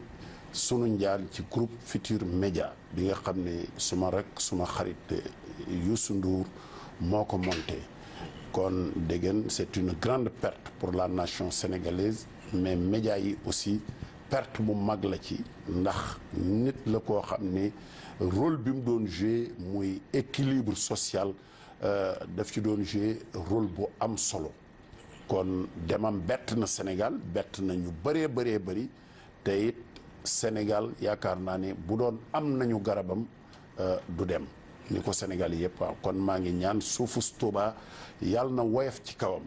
sunu njaal ci groupe Futurs Médias bi nga xam ne suma rek suma xarit Youssou Ndour moo ko monté kon déggeen c'est une grande perte pour la nation sénégalaise mais médias yi aussi perte bu mag la ci ndax nit la koo xam ne rôle bi mu doon joué muy équilibre social daf ci doon joué rôle bu am solo kon demam bett na Sénégal bett na ñu bëree bëri te it Sénégal yaakaar naa ne bu doon am nañu garabam du dem ni ko Sénégal yëpp waaw kon maa ngi ñaan suufus Tuuba yàlla na woyof ci kawam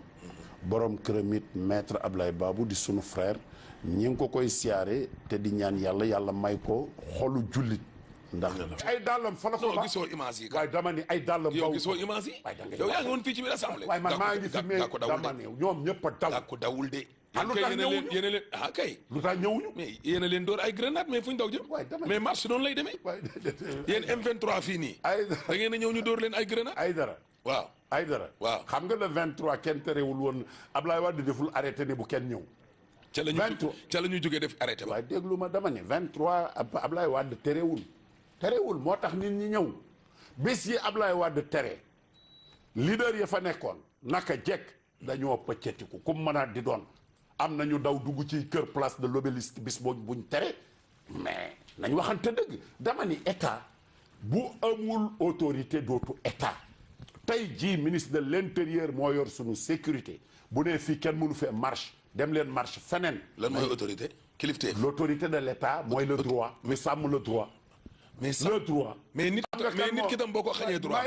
borom këram it maître Ablaye Babou di sunu frère ñi ngi ko koy siyaare te di ñaan yàlla may ko xolu jullit ndax ay dàllam fa la ko non gisoo image yi waaye dama ni ay dàllam yow gisoo image yi yow yaa ngi woon fii ci biir assemblée waaye man maa ngi fi mais dama ne ñoom ñëpp a daw ko dawul de lu tax ñëwuñu yéen a leen ah kay lu tax ñëwuñu mais yéen a leen door ay grenade mais fu ñu daw jëm mais marche noonu lay demee yéen M23 fii nii da ngeen a ñëw ñu door leen ay grenade ay dara waaw ay dara waaw xam nga le 23 kenn terewul woon Ablaye Wade deful arrêté ne bu kenn ñëw ca la ñu jógee def arrêté ba waaye déglu ma dama ne 23 Ablaye Wade terewul moo tax nit ñi ñëw bés yi Ablaye Wade tere leader ya fa nekkoon naka jekk dañoo pëccetiku ku mën a di doon am nañu daw dugg ci kër place de l'Obélisque bis buñ tere mais nañ waxante dëgg dama ni état bu amul autorité dootu état tey jii ministre de l'intérieur moo yor suñu sécurité bu nee fii kenn mënu fee marche dem leen marche feneen. lan mooy autorité kilifteef. l'autorité de l'état mooy le droit mais sàmm le droit. mais le droit. mais nit ki tam boo ko xañee droit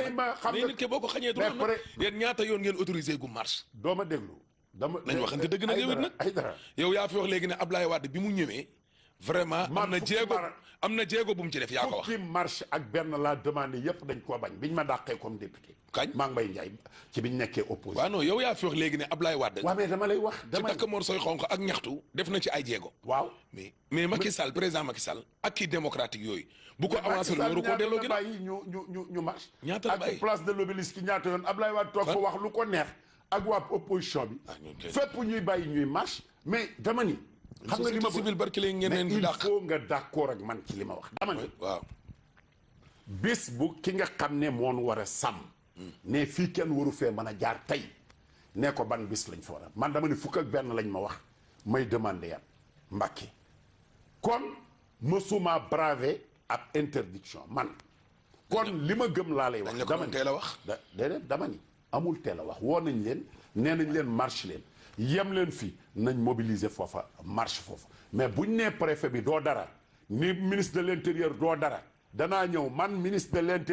mais nit ki boo ko xañee droit nag yéen ñaata yoon ngeen autorisé gu marche. doo ma déglu. nañ waxante dëgg nag yow it nag ay dara yow yaa fi wax léegi ne Ablaye Wade bi mu ñëwee. vraiment am na jéego bu mu ci def yaa ko wax. fukki marche ak benn laa demandé yëpp dañ koo bañ biñ ma dàqee comme député. kañ maa ngi Mbaye Ndiaye ci biñ nekkee opposé. waaw non yow yaa fi wax léegi ne Ablaye Wade. waaw mais dama lay wax. ci takk moor sooy xonq ak ñaxtu def na ci ay jéego. waaw mais Macky Sall président Macky Sall ak kii démocratique yooyu. bu ko avancé lu waru ko delloo gi bàyyi ñu marche. ñaata la bàyyi ak place de l'Obélisque ñaata yoon Ablaye Wade toog fa wax lu ko neex ak waa opposition bi. fépp ñuy bàyyi ñuy marche mais dama ni. xam nga li ma civil barki léegi ngeen di dàq il faut nga d'accord ak man ci li ma wax dama ni. waaw bis bu ki nga xam ne moon war a sàmm. ne fii kenn waru fee mën a jaar tey ne ko ban bis lañ fa war a man dama ni fukk ak benn lañ ma wax may demandé yan Mbàkke kon mësuma bravé ab interdiction man kon li ma gëm laa lay wax dama ni teel a wax déedéet dama ni amul teel a wax woo nañ leen nee nañ leen marche leen yem leen fii nañ mobiliser foofa marche foofa mais buñ nee préfet bi doo dara ni ministre de l'intérieur doo dara danaa ñëw man ministre de l'intérieur